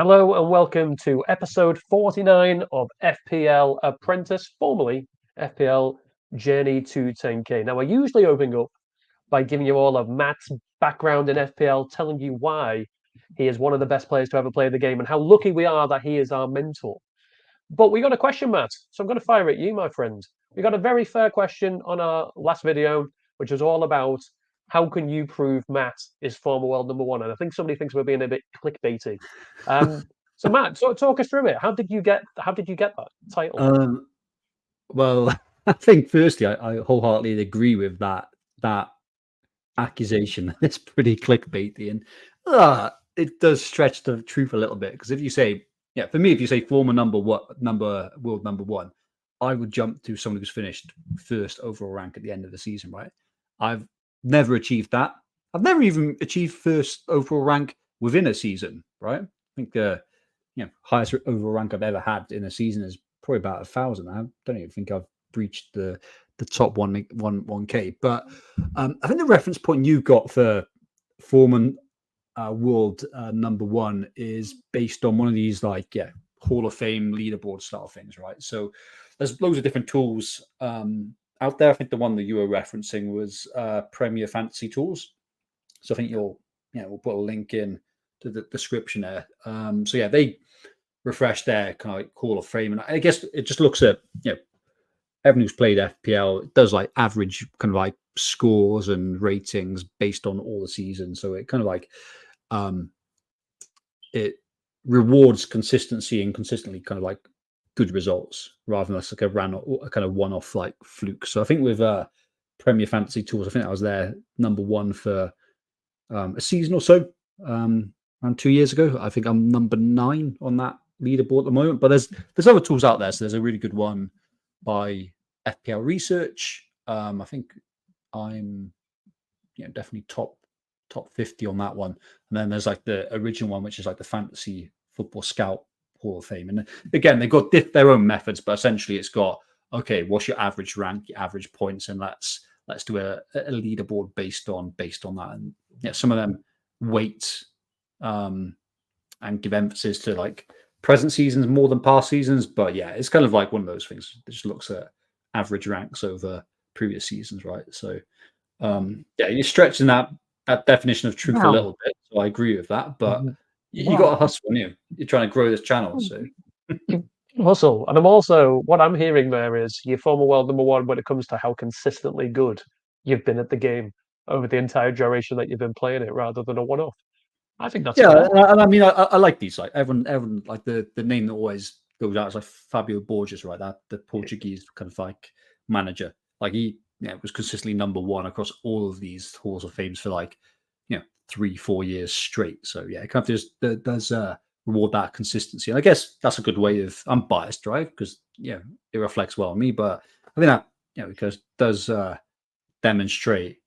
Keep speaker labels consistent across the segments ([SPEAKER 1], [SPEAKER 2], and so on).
[SPEAKER 1] Hello and welcome to episode 49 of FPL Apprentice, formerly FPL Journey to 10K. Now, I usually open up by giving you all of Matt's background in FPL, telling you why he is one of the best players to ever play the game and how lucky we are that he is our mentor. But we got a question, Matt, so I'm going to fire at you, my friend. We got a very fair question on our last video, which was all about how can you prove Matt is former world number one? And I think somebody thinks we're being a bit clickbaity. So Matt, talk us through it. How did you get that title?
[SPEAKER 2] Well, I think firstly, I wholeheartedly agree with that accusation. It's pretty clickbaity, and it does stretch the truth a little bit. Because if you say, for me, if you say former world number one, I would jump to someone who's finished first overall rank at the end of the season, right? I've never achieved that. I've never even achieved first overall rank within a season, right? I think the highest overall rank I've ever had in a season is probably about 1,000. I don't even think I've breached the top 1K. But I think the reference point you got for former world number one is based on one of these Hall of Fame leaderboard style things, right? So there's loads of different tools out there. I think the one that you were referencing was Premier Fantasy Tools. So I think we'll put a link in to the description there. They refresh their kind of like Hall of Fame, and I guess it just looks at everyone who's played FPL. It does like average kind of like scores and ratings based on all the seasons. So it kind of like it rewards consistency and consistently kind of like good results rather than like a kind of one-off like fluke. So I think with Premier Fantasy Tools, I think I was there number one for a season or so. Around 2 years ago, I think I'm number 9 on that leaderboard at the moment. But there's other tools out there. So there's a really good one by FPL Research. I think I'm definitely top 50 on that one. And then there's like the original one, which is like the Fantasy Football Scout Hall of Fame. And again, they've got their own methods, but essentially it's got, okay, what's your average rank, your average points, and let's do a leaderboard based on that. And some of them weight and give emphasis to like present seasons more than past seasons, but it's kind of like one of those things that just looks at average ranks over previous seasons, right? So you're stretching that definition of truth a little bit, so I agree with that, but you got to hustle, you're trying to grow this channel, so
[SPEAKER 1] hustle. And I'm also, what I'm hearing there is you're former world number one when it comes to how consistently good you've been at the game over the entire duration that you've been playing it, rather than a one-off. I think that's
[SPEAKER 2] fair. And I mean, I like these. Like everyone, like the name that always goes out is like Fabio Borges, right? That the Portuguese kind of like manager. Like he, was consistently number one across all of these halls of fames for like, 3-4 years straight. So it kind of does reward that consistency. And I guess that's a good way of. I'm biased, right? Because it reflects well on me. But I think that because does demonstrate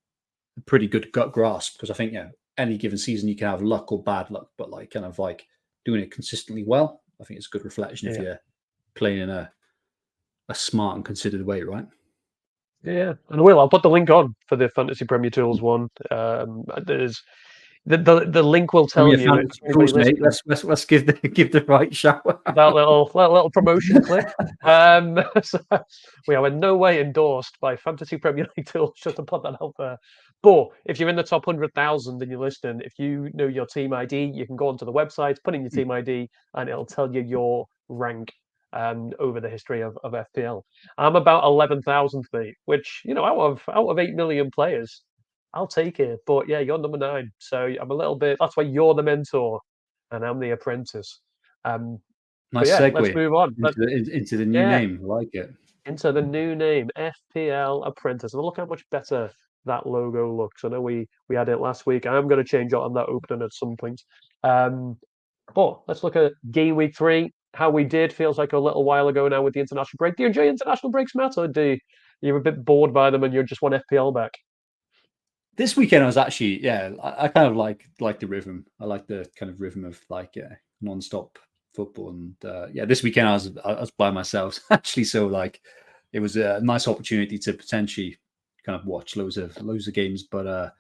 [SPEAKER 2] a pretty good gut grasp. Because I think any given season you can have luck or bad luck, but like kind of like doing it consistently well, I think it's a good reflection if you're playing in a smart and considered way, right?
[SPEAKER 1] Yeah, and I'll put the link on for the Fantasy Premier Tools one. There's the link will tell you.
[SPEAKER 2] Tools, mate. Let's give the right shower.
[SPEAKER 1] That little promotion clip. So we are in no way endorsed by Fantasy Premier League Tools, just to put that out there. But if you're in the top 100,000 and you're listening, if you know your team ID, you can go onto the website, put in your team ID, and it'll tell you your rank over the history of FPL. I'm about 11,000th, mate, which out of 8 million players, I'll take it. But you're number 9, so I'm a little bit. That's why you're the mentor, and I'm the apprentice.
[SPEAKER 2] Nice segue.
[SPEAKER 1] Let's move on
[SPEAKER 2] into the new name. I like it.
[SPEAKER 1] Into the new name, FPL Apprentice. And look how much better that logo looks. I know we had it last week. I'm going to change it on that opening at some point. But let's look at game week 3. How we did feels like a little while ago now with the international break. Do you enjoy international breaks, Matt, or you're a bit bored by them and you just want FPL back?
[SPEAKER 2] This weekend I was actually, I kind of like the rhythm. I like the kind of rhythm of like non-stop football. And this weekend I was by myself actually, so like it was a nice opportunity to potentially kind of watch loads of games. But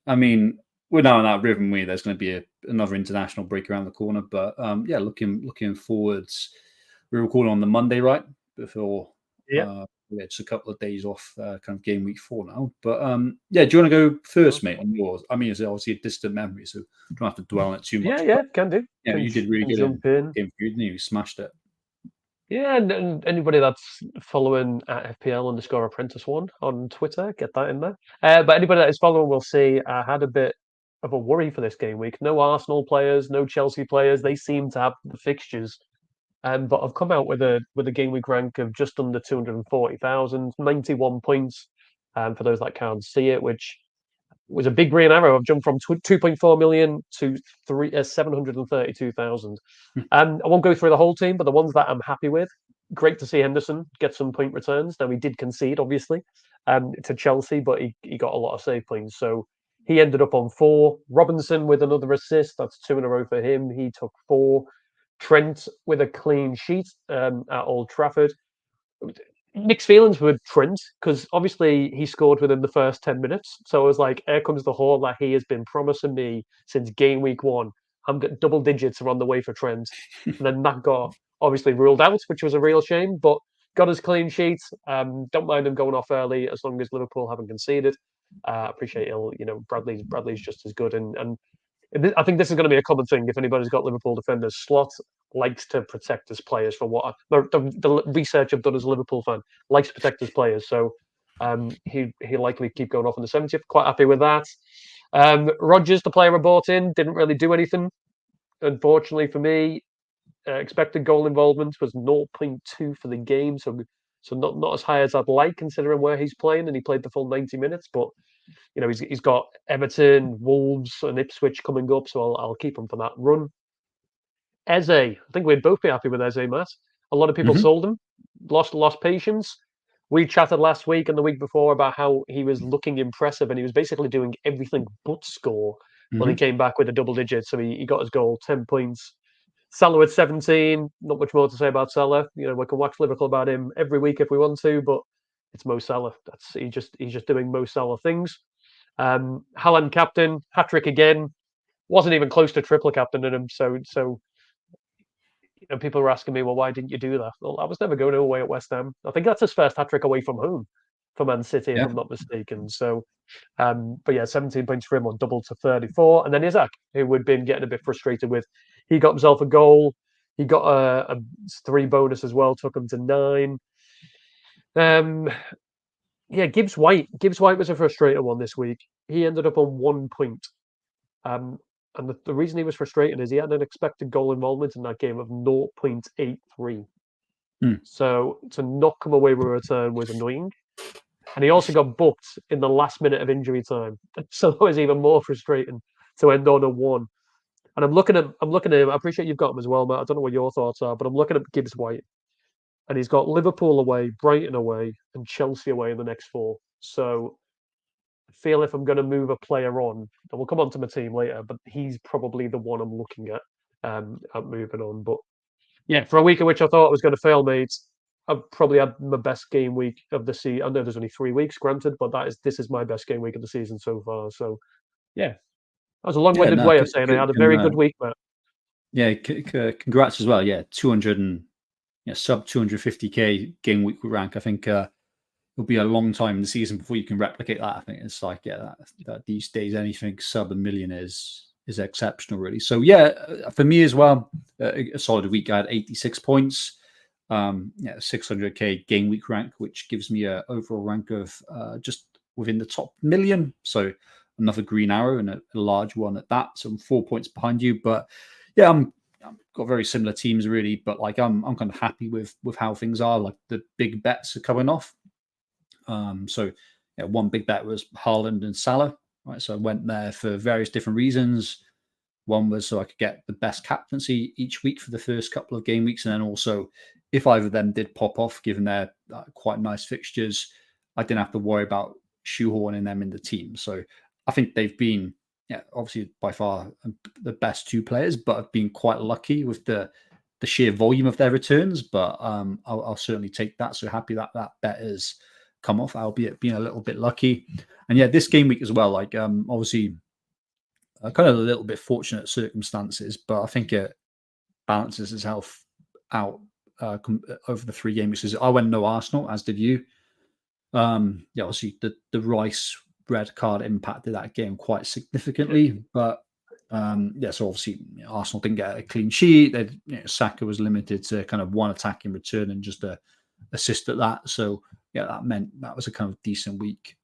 [SPEAKER 2] I mean, we're now in that rhythm where there's going to be another international break around the corner. But yeah, looking forwards. We're recording on the Monday, right? Before yeah, just a couple of days off, kind of game week 4 now. But yeah, do you want to go first, mate, on yours? I mean, it's obviously a distant memory, so don't have to dwell on it too much.
[SPEAKER 1] Yeah, can do.
[SPEAKER 2] Yeah, you did really
[SPEAKER 1] Can
[SPEAKER 2] good in
[SPEAKER 1] jump in.
[SPEAKER 2] game 3, didn't you? You smashed it.
[SPEAKER 1] Yeah, and anybody that's following at FPL underscore Apprentice One on Twitter, get that in there. But anybody that is following will see I had a bit of a worry for this game week. No Arsenal players, no Chelsea players. They seem to have the fixtures, but I've come out with a game week rank of just under 240,000, 91 points. For those that can't see it, which was a big green arrow. I've jumped from 2.4 million to 732,000. I won't go through the whole team, but the ones that I'm happy with. Great to see Henderson get some point returns. Now, he did concede, obviously, to Chelsea, but he got a lot of save points. So he ended up on 4. Robinson with another assist. That's 2 in a row for him. He took 4. Trent with a clean sheet at Old Trafford. Mixed feelings with Trent because obviously he scored within the first 10 minutes. So I was like, here comes the haul that he has been promising me since game week 1. I'm getting double digits are on the way for Trent. And then that got obviously ruled out, which was a real shame, but got his clean sheet. Don't mind him going off early as long as Liverpool haven't conceded. Appreciate it. Bradley's just as good. And I think this is going to be a common thing. If anybody's got Liverpool defenders, Slot likes to protect his players for what the research I've done as a Liverpool fan likes to protect his players. So he'll likely keep going off in the 70th. Quite happy with that. Rodgers, the player I bought in, didn't really do anything. Unfortunately for me, expected goal involvement was 0.2 for the game, so not as high as I'd like considering where he's playing, and he played the full 90 minutes, but he's got Everton, Wolves, and Ipswich coming up, so I'll keep him for that run. Eze, I think we'd both be happy with Eze, Matt. A lot of people sold him, lost patience. We chatted last week and the week before about how he was looking impressive, and he was basically doing everything but score when he came back with a double digit. So he got his goal, 10 points. Salah at 17, not much more to say about Salah. We can wax lyrical about him every week if we want to, but it's Mo Salah. He's just doing Mo Salah things. Haaland captain, hat trick again. Wasn't even close to triple captain in him. So people were asking me, well, why didn't you do that? Well, I was never going away at West Ham. I think that's his first hat trick away from home for Man City, if I'm not mistaken. So, but yeah, 17 points for him on double to 34. And then Isaac, who we'd been getting a bit frustrated with, he got himself a goal. He got a 3 bonus as well, took him to 9. Yeah, Gibbs White. Gibbs White was a frustrating one this week. He ended up on 1 point. And the reason he was frustrating is he had an expected goal involvement in that game of 0.83. So to not come away with a return was annoying. And he also got booked in the last minute of injury time. So that was even more frustrating to end on a 1. And I'm looking at him. I appreciate you've got him as well, Matt. I don't know what your thoughts are, but I'm looking at Gibbs White. And he's got Liverpool away, Brighton away, and Chelsea away in the next 4. So I feel if I'm going to move a player on, and we'll come on to my team later, but he's probably the one I'm looking at moving on. But yeah, for a week in which I thought I was going to fail, mates, I've probably had my best game week of the season. I know there's only 3 weeks, granted, but this is my best game week of the season so far. So yeah, that was a long-winded way of saying I had a very good week, Matt.
[SPEAKER 2] Yeah, congrats as well. Yeah, 200 and sub 250k game week rank. I think it'll be a long time in the season before you can replicate that. I think it's like that these days anything sub 1 million is exceptional, really. So yeah, for me as well, a solid week. I had 86 points, 600k game week rank, which gives me an overall rank of just within the top million. So another green arrow and a large one at that. So I'm 4 points behind you, but yeah, I've got very similar teams really, but like I'm kind of happy with how things are. Like the big bets are coming off. So yeah, one big bet was Haaland and Salah, right? So I went there for various different reasons. One was so I could get the best captaincy each week for the first couple of game weeks, and then also if either of them did pop off, given their quite nice fixtures, I didn't have to worry about shoehorning them in the team. So I think they've been, obviously by far the best 2 players, but I've been quite lucky with the sheer volume of their returns. But I'll certainly take that. So happy that bet has come off, albeit being a little bit lucky. And yeah, this game week as well, like obviously kind of a little bit fortunate circumstances, but I think it balances itself out over the 3 games. Because I went no Arsenal, as did you. Yeah, obviously the Rice red card impacted that game quite significantly, but yeah, so obviously Arsenal didn't get a clean sheet. Saka was limited to kind of 1 attack in return and just a assist at that. So yeah, that meant that was a kind of decent week.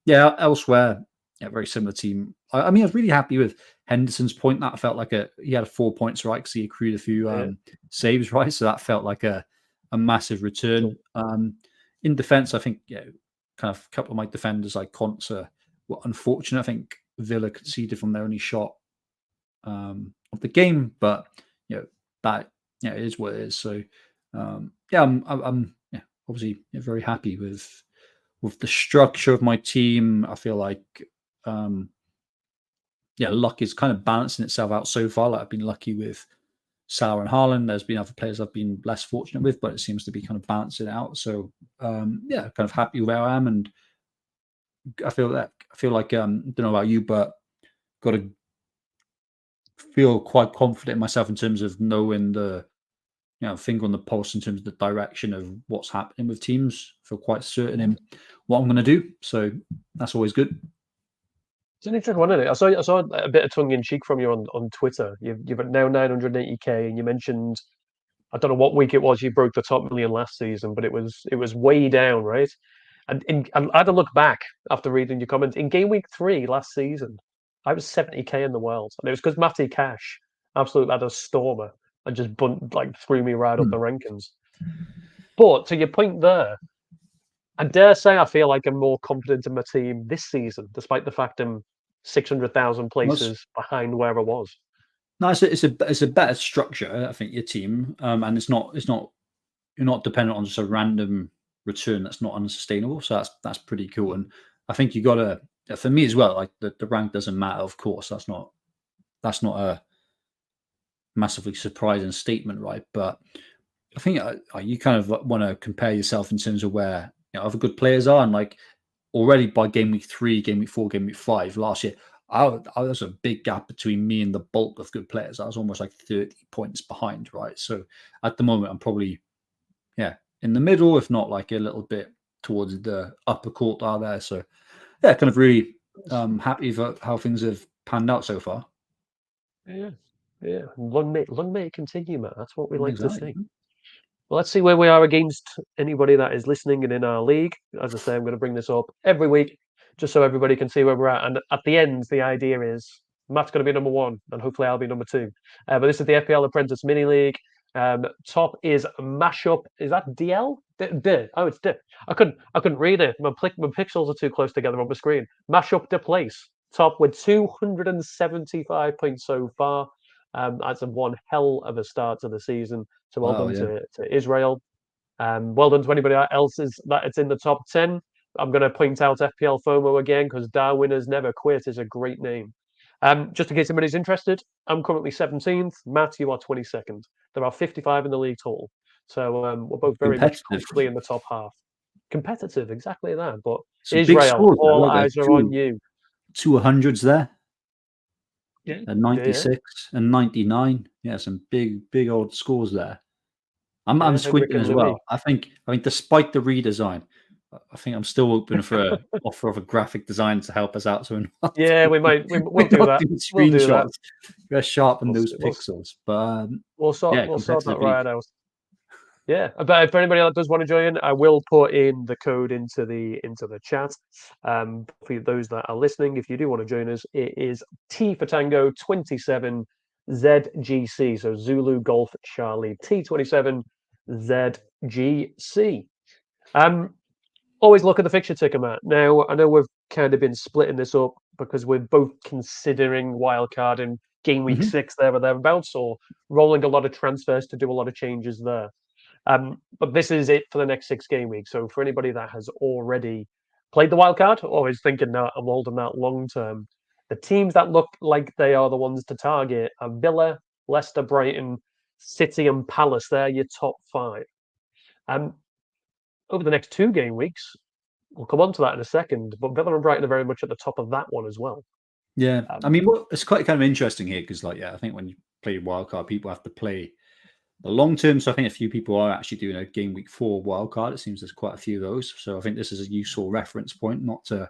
[SPEAKER 2] Yeah, elsewhere, yeah, very similar team. I mean, I was really happy with Henderson's point. That felt like he had 4 points right because he accrued a few saves right. So that felt like a massive return. In defence, I think kind of a couple of my defenders like Konsa were unfortunate. I think Villa conceded from their only shot of the game, but that it is what it is. So yeah, I'm obviously very happy with the structure of my team. I feel like luck is kind of balancing itself out so far. Like I've been lucky with Salah and Haaland. There's been other players I've been less fortunate with, but it seems to be kind of balancing it out. So yeah, kind of happy with where I am, and I feel like don't know about you, but got to feel quite confident in myself in terms of knowing the finger on the pulse in terms of the direction of what's happening with teams. Feel quite certain in what I'm going to do. So that's always good.
[SPEAKER 1] It's an interesting one, isn't it? I saw a bit of tongue in cheek from you on Twitter. You've now 980k, and you mentioned, I don't know what week it was, you broke the top million last season, but it was way down, right? And I had to look back after reading your comments. In game week 3 last season, I was 70k in the world, and it was because Matty Cash absolutely had a stormer and just threw me right up the rankings. But to your point there, I dare say I feel like I'm more confident in my team this season, despite the fact I'm 600,000 places behind where I was.
[SPEAKER 2] No, it's a better structure. I think your team, and it's not you're not dependent on just a random return that's not unsustainable. So that's pretty cool. And I think you got to, for me as well, like the rank doesn't matter. Of course, that's not a massively surprising statement, right? But I think you kind of want to compare yourself in terms of where other good players are, and like already by game week 3, game week 4, game week 5 last year, I was a big gap between me and the bulk of good players. I was almost like 30 points behind, right? So at the moment, I'm probably in the middle, if not like a little bit towards the upper quartile there. So yeah, kind of really happy for how things have panned out so far.
[SPEAKER 1] Yeah, yeah. Long may it continue, Matt. That's what we like to
[SPEAKER 2] Exactly.
[SPEAKER 1] see. Well, let's see where we are against anybody that is listening and in our league. As I say, I'm going to bring this up every week just so everybody can see where we're at. And at the end, the idea is Matt's going to be number 1, and hopefully I'll be number 2. But this is the FPL Apprentice Mini League. Top is Mashup. Is that DL? D. Oh, it's D. I couldn't read it. My pixels are too close together on the screen. Mashup the place. Top with 275 points so far. That's one hell of a start to the season. So well
[SPEAKER 2] Wow.
[SPEAKER 1] done
[SPEAKER 2] Yeah.
[SPEAKER 1] to Israel. Well done to anybody else that it's in the top 10. I'm going to point out FPL FOMO again because Darwin has never quit is a great name. Just in case anybody's interested, I'm currently 17th. Matt, you are 22nd. There are 55 in the league total. So we're both very much
[SPEAKER 2] Competitive.
[SPEAKER 1] comfortably in the top half. Competitive, exactly that. But
[SPEAKER 2] Some big
[SPEAKER 1] Israel,
[SPEAKER 2] scores there.
[SPEAKER 1] all
[SPEAKER 2] Look, there's
[SPEAKER 1] eyes are on you.
[SPEAKER 2] two hundreds there.
[SPEAKER 1] Yeah.
[SPEAKER 2] And
[SPEAKER 1] Yeah.
[SPEAKER 2] 96 and 99. Yeah, some big old scores there. I'm
[SPEAKER 1] Yeah. Henrik
[SPEAKER 2] squinting
[SPEAKER 1] and
[SPEAKER 2] as
[SPEAKER 1] Louis.
[SPEAKER 2] well. I mean, despite the redesign, I think I'm still open for a offer of a graphic design to help us out. So we're not
[SPEAKER 1] Yeah, we might.
[SPEAKER 2] we're
[SPEAKER 1] We'll do
[SPEAKER 2] not
[SPEAKER 1] that.
[SPEAKER 2] doing
[SPEAKER 1] We'll do that.
[SPEAKER 2] screenshots. We're sharpen
[SPEAKER 1] We'll,
[SPEAKER 2] those
[SPEAKER 1] we'll,
[SPEAKER 2] pixels. But
[SPEAKER 1] we'll sort
[SPEAKER 2] yeah,
[SPEAKER 1] we'll sort that
[SPEAKER 2] competitive league.
[SPEAKER 1] right out. Yeah, but for anybody that does want to join, I will put in the code into the chat. For those that are listening, if you do want to join us, it is T for Tango 27 ZGC. So Zulu Golf Charlie T27 ZGC. Always look at the fixture ticker, Matt. Now I know we've kind of been splitting this up because we're both considering wildcard in game week
[SPEAKER 2] Mhm.
[SPEAKER 1] 6 there or thereabouts, or rolling a lot of transfers to do a lot of changes there. But this is it for the next 6 game weeks. So for anybody that has already played the wild card or is thinking, no, I'm holding that long term, the teams that look like they are the ones to target are Villa, Leicester, Brighton, City, and Palace. They're your top 5. Over the next 2 game weeks, we'll come on to that in a second, but Villa and Brighton are very much at the top of that one as well.
[SPEAKER 2] Yeah, I mean, it's quite kind of interesting here because, like, I think when you play wildcard, people have to play the long term. So I think a few people are actually doing a game week 4 wildcard. It seems there's quite a few of those. So I think this is a useful reference point, not to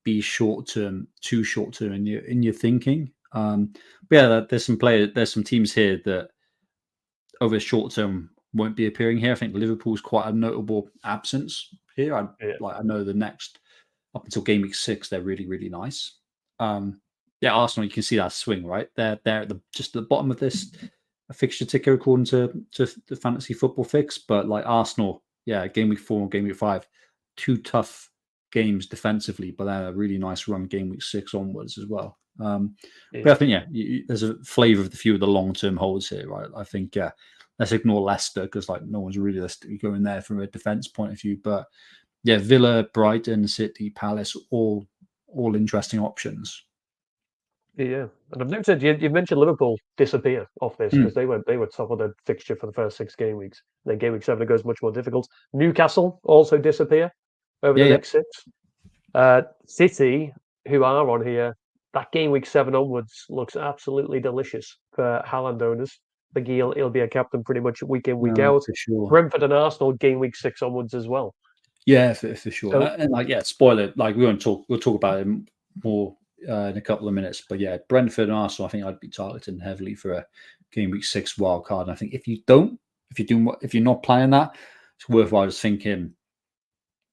[SPEAKER 2] be too short term in your thinking. But yeah, there's some teams here that over the short term won't be appearing here. I think Liverpool's quite a notable absence here. I know the next up until game week 6, they're really, really nice. Arsenal, you can see that swing, right? They're at just the bottom of this fixture ticker according to the fantasy football fix. But like Arsenal, game week 4 and game week 5, 2 tough games defensively, but they're a really nice run game week 6 onwards as well. But I think there's a flavour of the few of the long term holds here, right? I think let's ignore Leicester because like no one's realistically going there from a defence point of view. But yeah, Villa, Brighton, City, Palace, all interesting options.
[SPEAKER 1] Yeah, and I've noted you mentioned Liverpool disappear off this because they were top of the fixture for the first 6 game weeks. Then game week 7 it goes much more difficult. Newcastle also disappear over the next 6. City, who are on here, that game week 7 onwards looks absolutely delicious for Haaland owners. I think he'll be a captain pretty much week in, week out.
[SPEAKER 2] For sure.
[SPEAKER 1] Brentford and Arsenal game week 6 onwards as well.
[SPEAKER 2] Yeah, for sure.
[SPEAKER 1] So,
[SPEAKER 2] and like, spoiler, like we'll talk about it more in a couple of minutes. But yeah, Brentford and Arsenal, I think I'd be targeting heavily for a game week 6 wild card. And I think if you're not playing that, it's worthwhile just thinking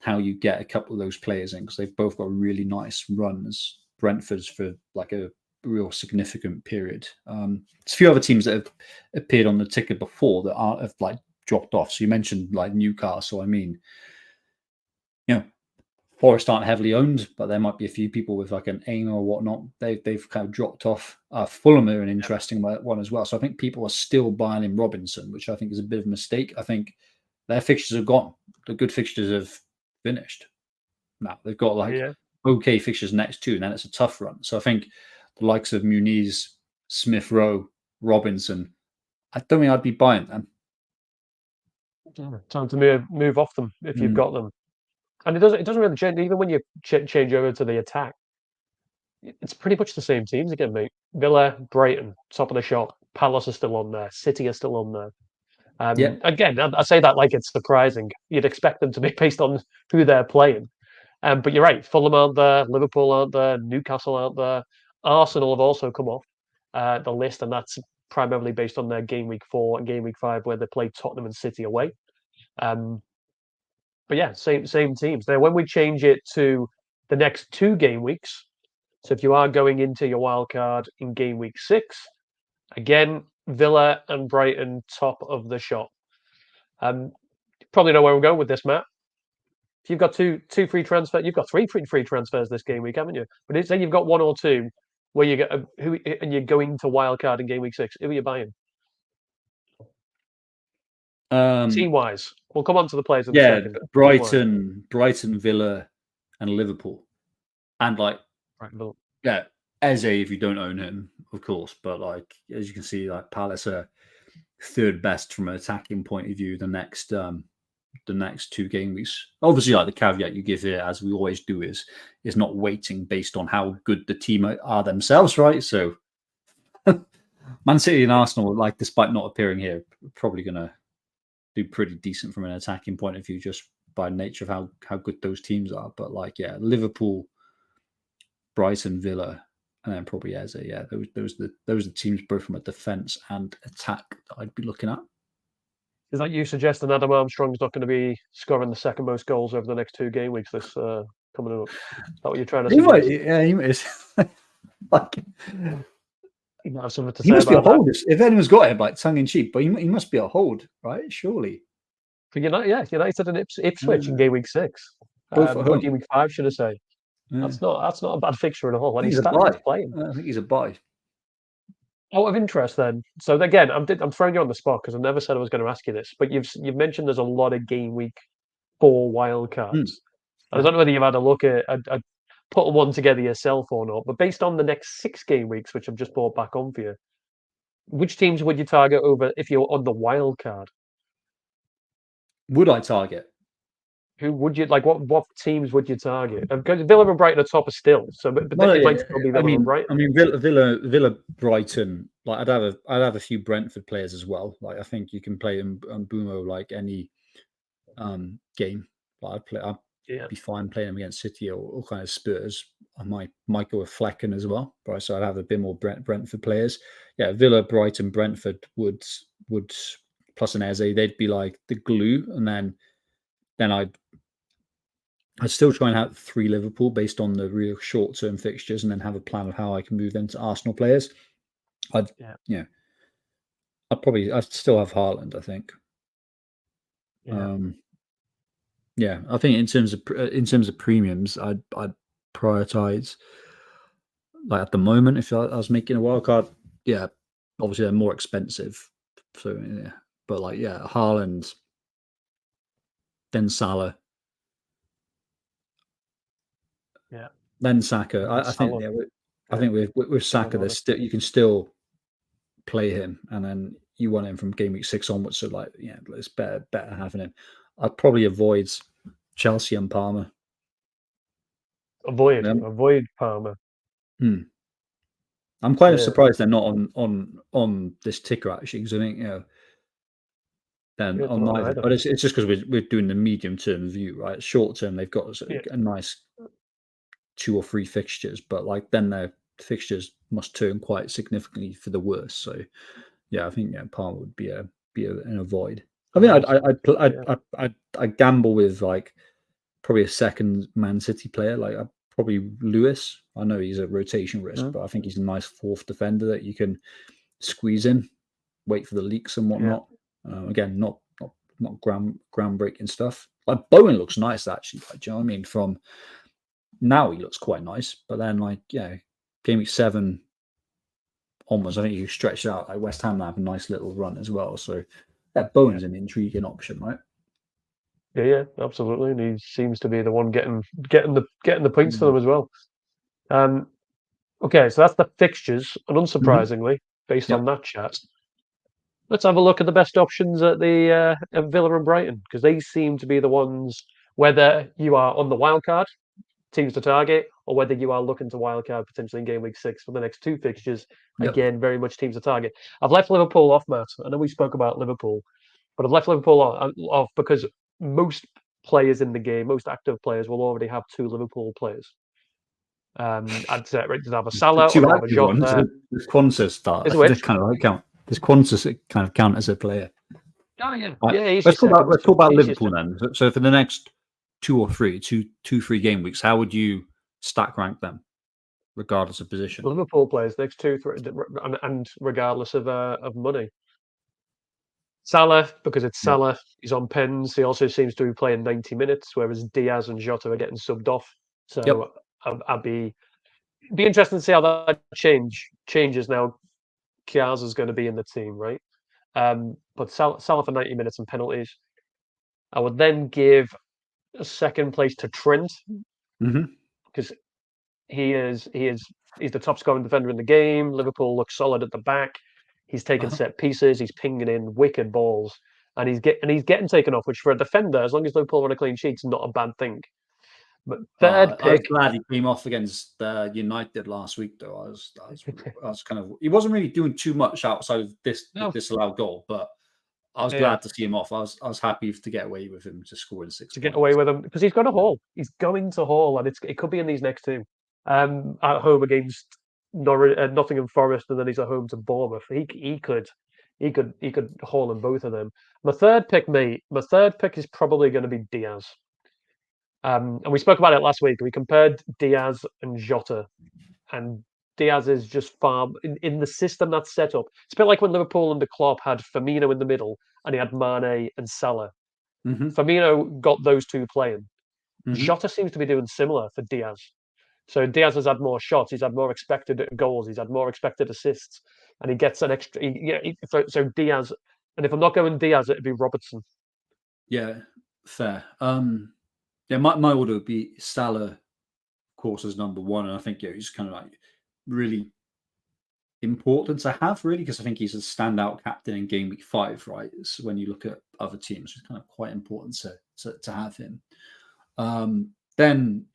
[SPEAKER 2] how you get a couple of those players in because they've both got really nice runs. Brentford's for like a real significant period. There's a few other teams that have appeared on the ticker before that have like dropped off. So you mentioned like Newcastle. I mean, Forest aren't heavily owned, but there might be a few people with like an aim or whatnot. They've kind of dropped off. Fulham are an interesting one as well. So I think people are still buying in Robinson, which I think is a bit of a mistake. I think their fixtures have gone. The good fixtures have finished. Now they've got okay fixtures next 2, and then it's a tough run. So I think the likes of Muniz, Smith Rowe, Robinson, I don't think I'd be buying them.
[SPEAKER 1] Time to move off them if you've got them. And it doesn't really change. Even when you change over to the attack, it's pretty much the same teams again, mate. Villa, Brighton, top of the shop. Palace are still on there. City are still on there. Again, I say that like it's surprising. You'd expect them to be based on who they're playing. But you're right. Fulham aren't there. Liverpool aren't there. Newcastle aren't there. Arsenal have also come off the list, and that's primarily based on their game week 4 and game week 5, where they play Tottenham and City away. But yeah, same teams. Now, when we change it to the next 2 game weeks, so if you are going into your wild card in game week 6, again, Villa and Brighton top of the shop. Probably know where I'm going with this, Matt. If you've got two free transfers, you've got 3 free transfers this game week, haven't you? But say you've got 1 or 2 where you get and you're going to wild card in game week 6. Who are you buying? Team wise, we'll come on to the players in a second.
[SPEAKER 2] Brighton, Villa, and Liverpool, and like Eze if you don't own him, of course. But like as you can see, like Palace are 3rd best from an attacking point of view. The next 2 game weeks, obviously, like the caveat you give here, as we always do, is not weighting based on how good the team are themselves, right? So, Man City and Arsenal, like despite not appearing here, probably gonna do pretty decent from an attacking point of view, just by nature of how good those teams are. But like, Liverpool, Brighton, Villa, and then probably Eze. Yeah, those are the teams both from a defense and attack that I'd be looking at.
[SPEAKER 1] Is that you suggesting Adam Armstrong's not going to be scoring the 2nd most goals over the next 2 game weeks this coming up? Is that what you're trying to suggest?
[SPEAKER 2] He might. Like,
[SPEAKER 1] he might have something to say.
[SPEAKER 2] He must
[SPEAKER 1] about
[SPEAKER 2] be a hold. If anyone's got him, like tongue in cheek, but he must be a hold, right? Surely.
[SPEAKER 1] For United and Ipswich in game week 6.
[SPEAKER 2] Both at home.
[SPEAKER 1] Game week 5, should I say? That's not a bad fixture at all. And he's playing.
[SPEAKER 2] I think he's a buy.
[SPEAKER 1] Out of interest, then. So again, I'm throwing you on the spot because I never said I was going to ask you this, but you've mentioned there's a lot of game week 4 wild cards. I don't know whether you've had a look at put one together yourself or not, but based on the next 6 game weeks, which I've just brought back on for you, which teams would you target over if you're on the wild card?
[SPEAKER 2] Would I target?
[SPEAKER 1] who would you like? What teams would you target? Because Villa and Brighton are top of still, so but
[SPEAKER 2] Well,
[SPEAKER 1] it might still be Villa and Brighton.
[SPEAKER 2] Villa, Brighton. Like I'd have a few Brentford players as well. Like I think you can play in Bumo like any game. Like I'd
[SPEAKER 1] Yeah,
[SPEAKER 2] be fine playing them against City or kind of Spurs. I might go with Flecken as well, right? So I'd have a bit more Brentford players. Yeah, Villa, Brighton, Brentford would plus an Eze. They'd be like the glue, and then I'd still try and have 3 Liverpool based on the real short term fixtures, and then have a plan of how I can move them to Arsenal players. I'd
[SPEAKER 1] yeah,
[SPEAKER 2] I'd still have Haaland. I think.
[SPEAKER 1] yeah.
[SPEAKER 2] Yeah, I think in terms of premiums, I'd prioritize like at the moment if I was making a wild card. Yeah, obviously they're more expensive. So yeah, but like yeah, Haaland, then Salah,
[SPEAKER 1] Yeah.
[SPEAKER 2] then Saka.
[SPEAKER 1] And
[SPEAKER 2] I think
[SPEAKER 1] Salah.
[SPEAKER 2] yeah, I
[SPEAKER 1] Yeah,
[SPEAKER 2] think with Saka,
[SPEAKER 1] Salah.
[SPEAKER 2] you can still play him, and then you want him from game week 6 onwards. So like yeah, it's better having him. I'd probably avoid Chelsea and Palmer.
[SPEAKER 1] Avoid Palmer.
[SPEAKER 2] Hmm. I'm quite
[SPEAKER 1] Yeah,
[SPEAKER 2] surprised they're not on this ticker actually, because I think then
[SPEAKER 1] yeah,
[SPEAKER 2] on
[SPEAKER 1] not
[SPEAKER 2] neither.
[SPEAKER 1] either.
[SPEAKER 2] But it's just because we're doing the medium term view, right? Short term, they've got
[SPEAKER 1] Yeah,
[SPEAKER 2] a nice 2 or 3 fixtures, but like then their fixtures must turn quite significantly for the worse. So yeah, I think Palmer would be an avoid. I mean,
[SPEAKER 1] avoid. Yeah,
[SPEAKER 2] I'd gamble with like probably a second Man City player, like probably Lewis. I know he's a rotation risk,
[SPEAKER 1] mm,
[SPEAKER 2] but I think he's a nice fourth defender that you can squeeze in, wait for the leaks and
[SPEAKER 1] yeah,
[SPEAKER 2] whatnot. Again, not groundbreaking stuff. Like Bowen looks nice actually. Like, do you know what I mean? From now he looks quite nice, but then like yeah, game week 7 onwards, I think you stretch out. Like West Ham have a nice little run as well. So yeah,
[SPEAKER 1] yeah,
[SPEAKER 2] Bowen's an intriguing option, right?
[SPEAKER 1] yeah. Absolutely, and he seems to be the one getting the points for them as well. Um, okay, so that's the fixtures, and
[SPEAKER 2] Mm-hmm.
[SPEAKER 1] unsurprisingly, based on
[SPEAKER 2] Yep.
[SPEAKER 1] that chat, let's have a look at the best options at the at Villa and Brighton, because they seem to be the ones, whether you are on the wild card teams to target, or whether you are looking to wildcard potentially in game week 6 for the next 2 fixtures.
[SPEAKER 2] Yep.
[SPEAKER 1] Again, very much teams to target. I've left Liverpool off, Matt. I know we spoke about Liverpool, but I've left Liverpool off because most players in the game, most active players, will already have 2 Liverpool players. I'd say they'd have a
[SPEAKER 2] The
[SPEAKER 1] Salah or
[SPEAKER 2] 2
[SPEAKER 1] they'll have a
[SPEAKER 2] active ones.
[SPEAKER 1] Jota.
[SPEAKER 2] There's Quantas
[SPEAKER 1] Is
[SPEAKER 2] start. They
[SPEAKER 1] which?
[SPEAKER 2] kind of like count. There's Quantas that kind of count as a player.
[SPEAKER 1] Oh yeah,
[SPEAKER 2] Right.
[SPEAKER 1] yeah. He's your second.
[SPEAKER 2] Let's talk about
[SPEAKER 1] He's your
[SPEAKER 2] Liverpool then. So for the next 3 game weeks, how would you stack rank them, regardless of position?
[SPEAKER 1] Liverpool players next 2, 3, and regardless of money. Salah, because it's
[SPEAKER 2] Yep.
[SPEAKER 1] Salah, he's on pens. He also seems to be playing 90 minutes, whereas Diaz and Jota are getting subbed off.
[SPEAKER 2] Yep.
[SPEAKER 1] So I'd be interested to see how that changes now. Chiaza's going to be in the team, right? But Salah for 90 minutes and penalties. I would then give a second place to Trent
[SPEAKER 2] Mm-hmm.
[SPEAKER 1] because he's the top scoring defender in the game. Liverpool looks solid at the back. He's taking
[SPEAKER 2] Uh-huh.
[SPEAKER 1] set pieces. He's pinging in wicked balls, and he's getting taken off. Which for a defender, as long as Liverpool run a clean sheet, is not a bad thing. But third
[SPEAKER 2] I was
[SPEAKER 1] pick,
[SPEAKER 2] glad he came off against United last week, though. I was kind of. He wasn't really doing too much outside of the
[SPEAKER 1] no,
[SPEAKER 2] disallowed goal, but I was
[SPEAKER 1] yeah,
[SPEAKER 2] glad to see him off. I was happy to get away with him just scoring 6
[SPEAKER 1] to get away
[SPEAKER 2] points.
[SPEAKER 1] with him because he's got a haul. He's going to haul, and it could be in these next 2. At home against Nottingham Forest, and then he's at home to Bournemouth. He could haul in both of them. My third pick, mate. My third pick is probably going to be Diaz. And we spoke about it last week. We compared Diaz and Jota, and Diaz is just far in the system that's set up. It's a bit like when Liverpool under Klopp had Firmino in the middle, and he had Mane and Salah.
[SPEAKER 2] Mm-hmm.
[SPEAKER 1] Firmino got those 2 playing.
[SPEAKER 2] Mm-hmm.
[SPEAKER 1] Jota seems to be doing similar for Diaz. So Diaz has had more shots. He's had more expected goals. He's had more expected assists, and he gets an extra. So Diaz, and if I'm not going Diaz, it'd be Robertson.
[SPEAKER 2] Yeah, fair. Yeah, my order would be Salah, of course, as number 1, and I think he's kind of like really important to have, really, because I think he's a standout captain in game week 5, right? So when you look at other teams, it's kind of quite important to have him. Then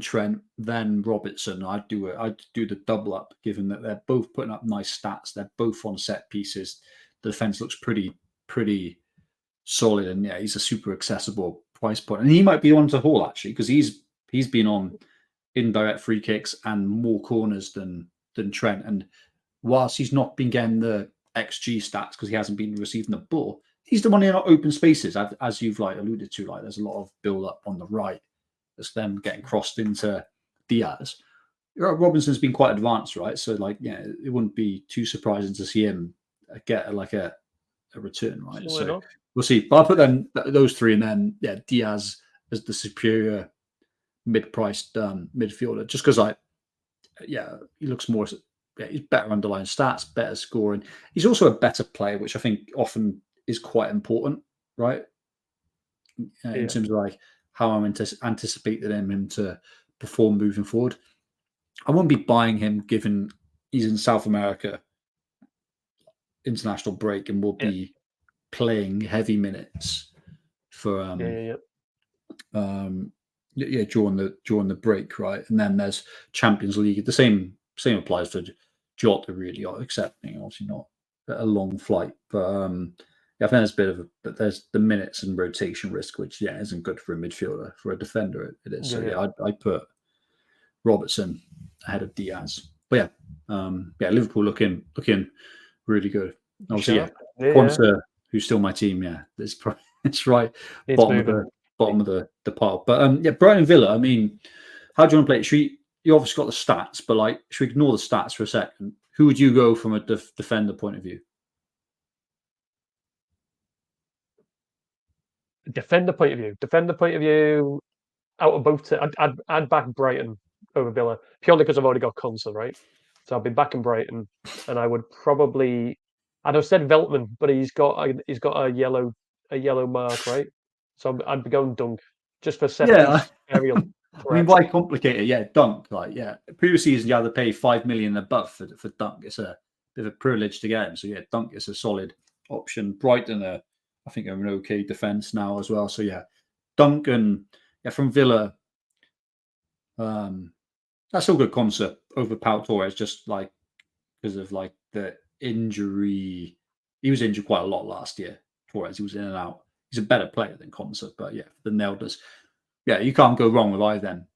[SPEAKER 2] Trent, then Robertson. I'd do the double up, given that they're both putting up nice stats. They're both on set pieces. The defense looks pretty solid, and yeah, he's a super accessible price point, and he might be on to haul actually, because he's been on indirect free kicks and more corners than Trent. And whilst he's not been getting the XG stats because he hasn't been receiving the ball, he's the one in open spaces, as you've alluded to. There's a lot of build up on the right. That's them getting crossed into Diaz. Robinson's been quite advanced, right? So it wouldn't be too surprising to see him get a return, right? So we'll see. But I'll put those three, and then Diaz as the superior mid-priced midfielder, just because he looks more. He's better underlying stats, better scoring. He's also a better player, which I think often is quite important, right? In terms of how I'm anticipating him to perform moving forward. I won't be buying him given he's in South America international break and will be playing heavy minutes for during the break, right? And then there's Champions League. The same applies for Jota, really, excepting obviously not a long flight. But I think there's the minutes and rotation risk, which isn't good for a midfielder. For a defender, it is. I'd put Robertson ahead of Diaz. But Liverpool looking really good. Obviously, Quanta, who's still my team. It's right bottom of the pile. But Brighton Villa. I mean, how do you want to play it? You obviously got the stats, but should we ignore the stats for a second? Who would you go from a defender point of view?
[SPEAKER 1] Defender point of view. Out of both, I'd back Brighton over Villa purely because I've already got Conser, right? So I'd be backing Brighton, and I would probably. I'd have said Veltman, but he's got a yellow mark, right? So I'd be going Dunk just for set piece aerial.
[SPEAKER 2] I mean, why complicate it? Dunk. Previous season, you had to pay $5 million above for Dunk. It's a bit of a privilege to get him. So Dunk is a solid option. Brighton, I think, are an okay defense now as well. So Dunk and from Villa, that's all good concept over Pau Torres, just because of the injury. He was injured quite a lot last year. Torres, he was in and out. He's a better player than Concert, but the Nelders. You can't go wrong with either then.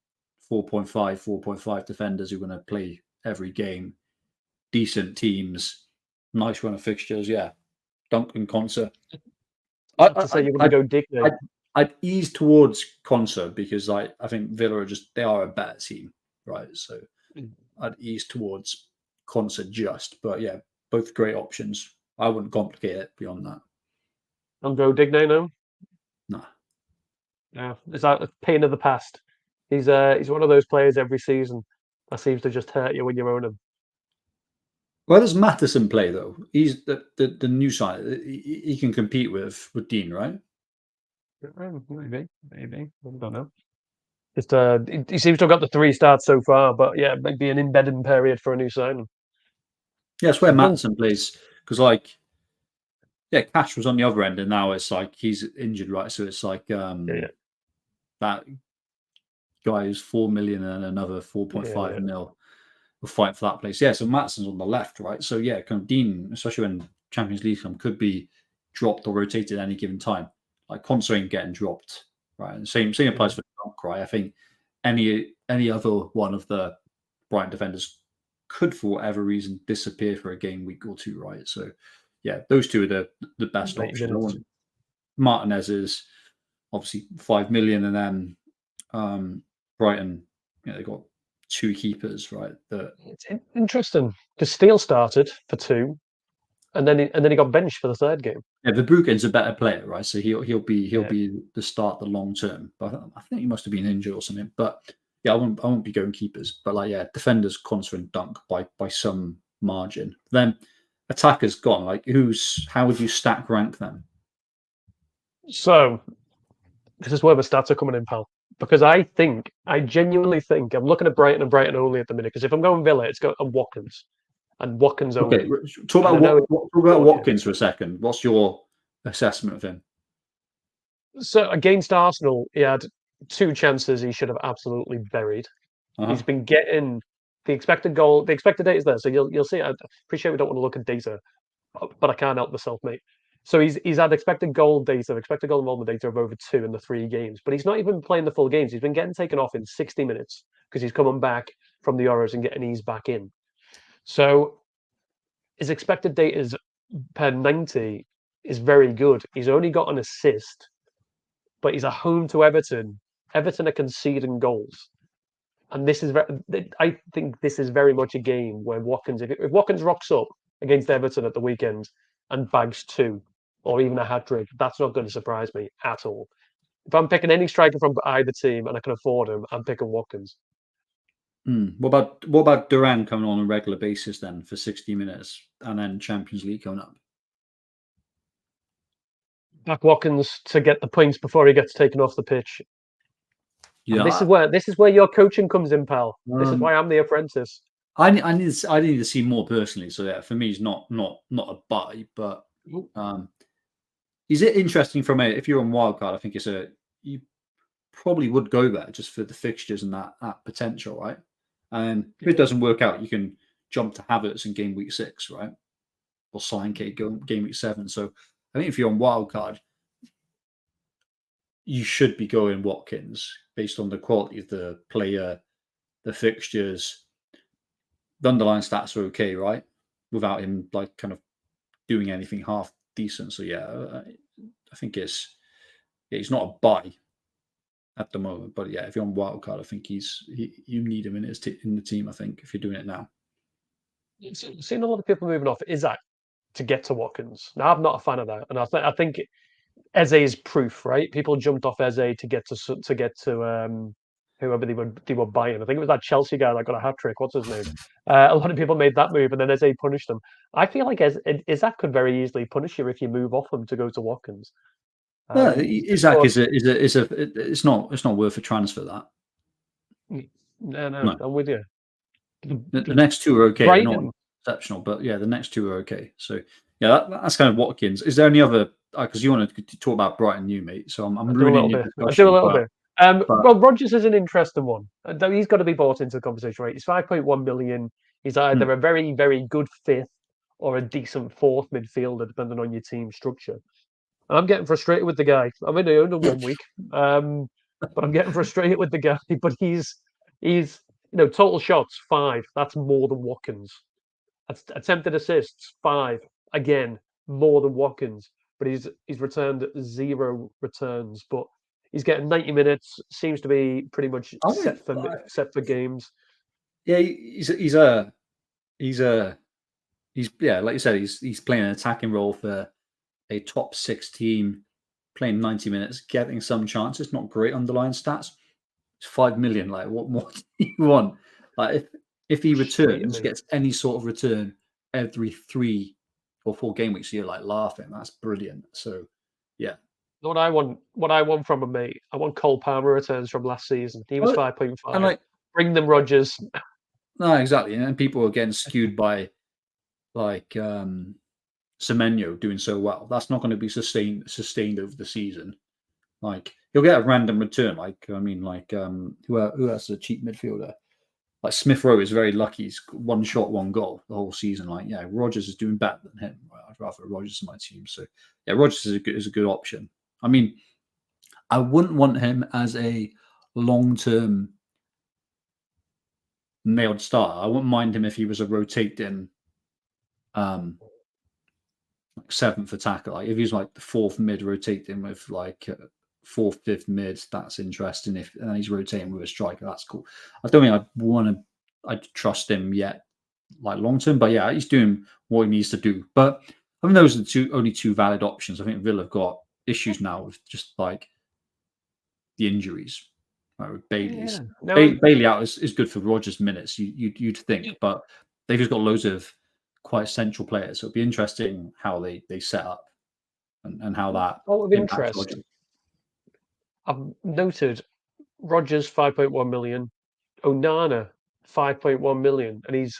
[SPEAKER 2] 4.5 defenders who are going to play every game. Decent teams. Nice run of fixtures. Duncan Concert.
[SPEAKER 1] I'd say you're going to go Dick now.
[SPEAKER 2] I'd ease towards Concert because I think Villa they are a better team, right? So I'd ease towards Concert but both great options. I wouldn't complicate it beyond that.
[SPEAKER 1] I'll go Digne now.
[SPEAKER 2] No.
[SPEAKER 1] Yeah, is that a pain of the past? He's one of those players every season that seems to just hurt you when you own him.
[SPEAKER 2] Well, does Matheson play though? He's the new side. He can compete with Dean, right?
[SPEAKER 1] Maybe. I don't know. Just he seems to have got the 3 starts so far, but maybe an embedding period for a new signing.
[SPEAKER 2] That's where Matheson plays because Cash was on the other end, and now it's he's injured, right? So it's that guy who's 4 million and another 4.5 mil will fight for that place. So Matson's on the left, right? So kind of Dean, especially when Champions League could be dropped or rotated at any given time. Conser ain't getting dropped, right? And same applies for Dunk, right? I think any other one of the Brighton defenders could, for whatever reason, disappear for a game week or two, right? So those two are the best options. Martinez is obviously 5 million, and then Brighton, they got 2 keepers, right?
[SPEAKER 1] It's interesting because Steele started for 2, and then he got benched for the 3rd game.
[SPEAKER 2] The Bruggen's a better player, right? So he'll be the start the long term. But I think he must have been injured or something. But I won't be going keepers. But defenders, Conser and Dunk by some margin. Then attackers gone. How would you stack rank them?
[SPEAKER 1] So this is where the stats are coming in, pal. Because I genuinely think I'm looking at Brighton and Brighton only at the minute. Because if I'm going Villa, it's got Watkins. And Watkins only.
[SPEAKER 2] Okay, talk about Watkins for a second. What's your assessment of him?
[SPEAKER 1] So against Arsenal, he had 2 chances he should have absolutely buried. He's
[SPEAKER 2] Uh-huh.
[SPEAKER 1] been getting the expected goal. The expected data is there, so you'll see. I appreciate we don't want to look at data, but I can't help myself, mate. So he's had expected goal data, expected goal involvement data of over 2 in the 3 games, but he's not even playing the full games. He's been getting taken off in 60 minutes because he's coming back from the Euros and getting eased back in. So his expected data is per 90 is very good. He's only got an assist, but he's at home to Everton. Everton are conceding goals. And this is I think this is very much a game where Watkins, if Watkins rocks up against Everton at the weekend and bags 2 or even a hat trick, that's not going to surprise me at all. If I'm picking any striker from either team and I can afford him, I'm picking Watkins.
[SPEAKER 2] What about Duran coming on a regular basis then for 60 minutes and then Champions League coming up?
[SPEAKER 1] Back Watkins to get the points before he gets taken off the pitch. And
[SPEAKER 2] Yeah,
[SPEAKER 1] this is where your coaching comes in, pal. This is
[SPEAKER 2] um,
[SPEAKER 1] why I'm the apprentice.
[SPEAKER 2] I need to see more personally. So yeah, for me, it's not a buy, but is it interesting from if you're on wildcard? I think you probably would go there just for the fixtures and that potential, right? And if it doesn't work out, you can jump to Havertz in game week 6, right? Or Solanke game week 7. So I think if you're on wildcard, you should be going Watkins based on the quality of the player, the fixtures. The underlying stats are okay, right? Without him like kind of doing anything half decent. So yeah, I think it's not a buy at the moment, but yeah, if you're on wildcard, I think you need him in in the team. I think if you're doing it now.
[SPEAKER 1] I've seen a lot of people moving off Isaac to get to Watkins. Now, I'm not a fan of that, and I think Eze is proof, right? People jumped off Eze to get to whoever they were buying. I think it was that Chelsea guy that got a hat trick. What's his name? A lot of people made that move, and then Eze punished them. I feel like Isaac could very easily punish you if you move off him to go to Watkins.
[SPEAKER 2] Yeah,
[SPEAKER 1] Just
[SPEAKER 2] Isaac
[SPEAKER 1] thought,
[SPEAKER 2] it's not worth a transfer that.
[SPEAKER 1] no,
[SPEAKER 2] No,
[SPEAKER 1] I'm with you.
[SPEAKER 2] the next two are okay. They're not
[SPEAKER 1] Brighton.
[SPEAKER 2] exceptional, but yeah, the next two are okay. So yeah, that's kind of Watkins. Is there any other? Because you want to talk about Brighton, you mate. So I'm
[SPEAKER 1] I do a
[SPEAKER 2] ruining
[SPEAKER 1] little
[SPEAKER 2] your
[SPEAKER 1] bit. I do a
[SPEAKER 2] discussion,
[SPEAKER 1] little bit.
[SPEAKER 2] but
[SPEAKER 1] Well, Rogers is an interesting one. Though he's got to be bought into the conversation, right? He's 5.1 million. He's either a very, very good fifth or a decent fourth midfielder, depending on your team structure. And I'm getting frustrated with the guy. I'm in the under 1 week, but I'm getting frustrated with the guy. But he's total shots 5. That's more than Watkins. Attempted assists 5. Again, more than Watkins. But he's returned 0 returns. But he's getting 90 minutes. Seems to be pretty much
[SPEAKER 2] I would,
[SPEAKER 1] set for games.
[SPEAKER 2] yeah, he's yeah, like you said, he's playing an attacking role for a top 6 team, playing 90 minutes, getting some chances. Not great underlying stats. It's 5 million. Like, what more do you want? Like, if he
[SPEAKER 1] Frustrating
[SPEAKER 2] returns,
[SPEAKER 1] me.
[SPEAKER 2] gets any sort of return every 3 or 4 game weeks, you're like laughing. That's brilliant. So, yeah.
[SPEAKER 1] What I want from him, mate. I want Cole Palmer returns from last season. He was
[SPEAKER 2] Well, and
[SPEAKER 1] 5.5.
[SPEAKER 2] like,
[SPEAKER 1] Bring them Rogers.
[SPEAKER 2] no, exactly. And people are getting skewed by like Semenyo doing so well. That's not going to be sustained over the season. Like, he'll get a random return. Like, I mean, like who else is a cheap midfielder? Like Smith Rowe is very lucky. He's one shot, one goal the whole season. Like, yeah, Rogers is doing better than him. I'd rather Rogers in my team. So yeah, Rogers is a good option. I mean, I wouldn't want him as a long term nailed starter. I wouldn't mind him if he was a rotating um like 7th attacker. Like if he's like the 4th mid rotating with like 4th, 5th mid, that's interesting. If and he's rotating with a striker, that's cool. I don't think I'd trust him yet, like long term. But yeah, he's doing what he needs to do. But I mean, those are the only two valid options. I think Villa have got issues now with just like the injuries. Like with Bailey's
[SPEAKER 1] Yeah. No,
[SPEAKER 2] Bailey out is good for Rogers minutes. You'd think, but they've just got loads of quite essential players. So it'd be interesting how they set up and how that
[SPEAKER 1] out of
[SPEAKER 2] impacts
[SPEAKER 1] interest,
[SPEAKER 2] Rogers.
[SPEAKER 1] I've noted Rogers 5.1 million, Onana 5.1 million, and he's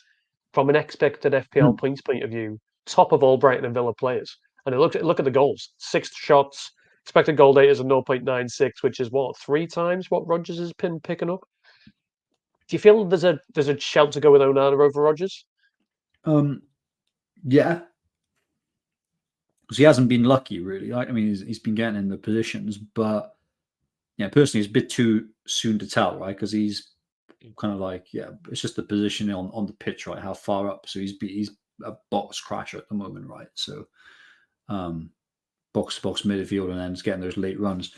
[SPEAKER 1] from an expected FPL points point of view, top of all Brighton and Villa players. And look at the goals: 6 shots, Expected goal data is a 0.96, which is what, 3 times what Rodgers has been picking up. Do you feel there's a shout to go with Onana over Rodgers?
[SPEAKER 2] Yeah, because he hasn't been lucky really. I mean, he's been getting in the positions, but yeah, personally, it's a bit too soon to tell, right? Because he's kind of like, yeah, it's just the position on the pitch, right? How far up? So he's a box crasher at the moment, right? So box to box midfield, and then he's getting those late runs.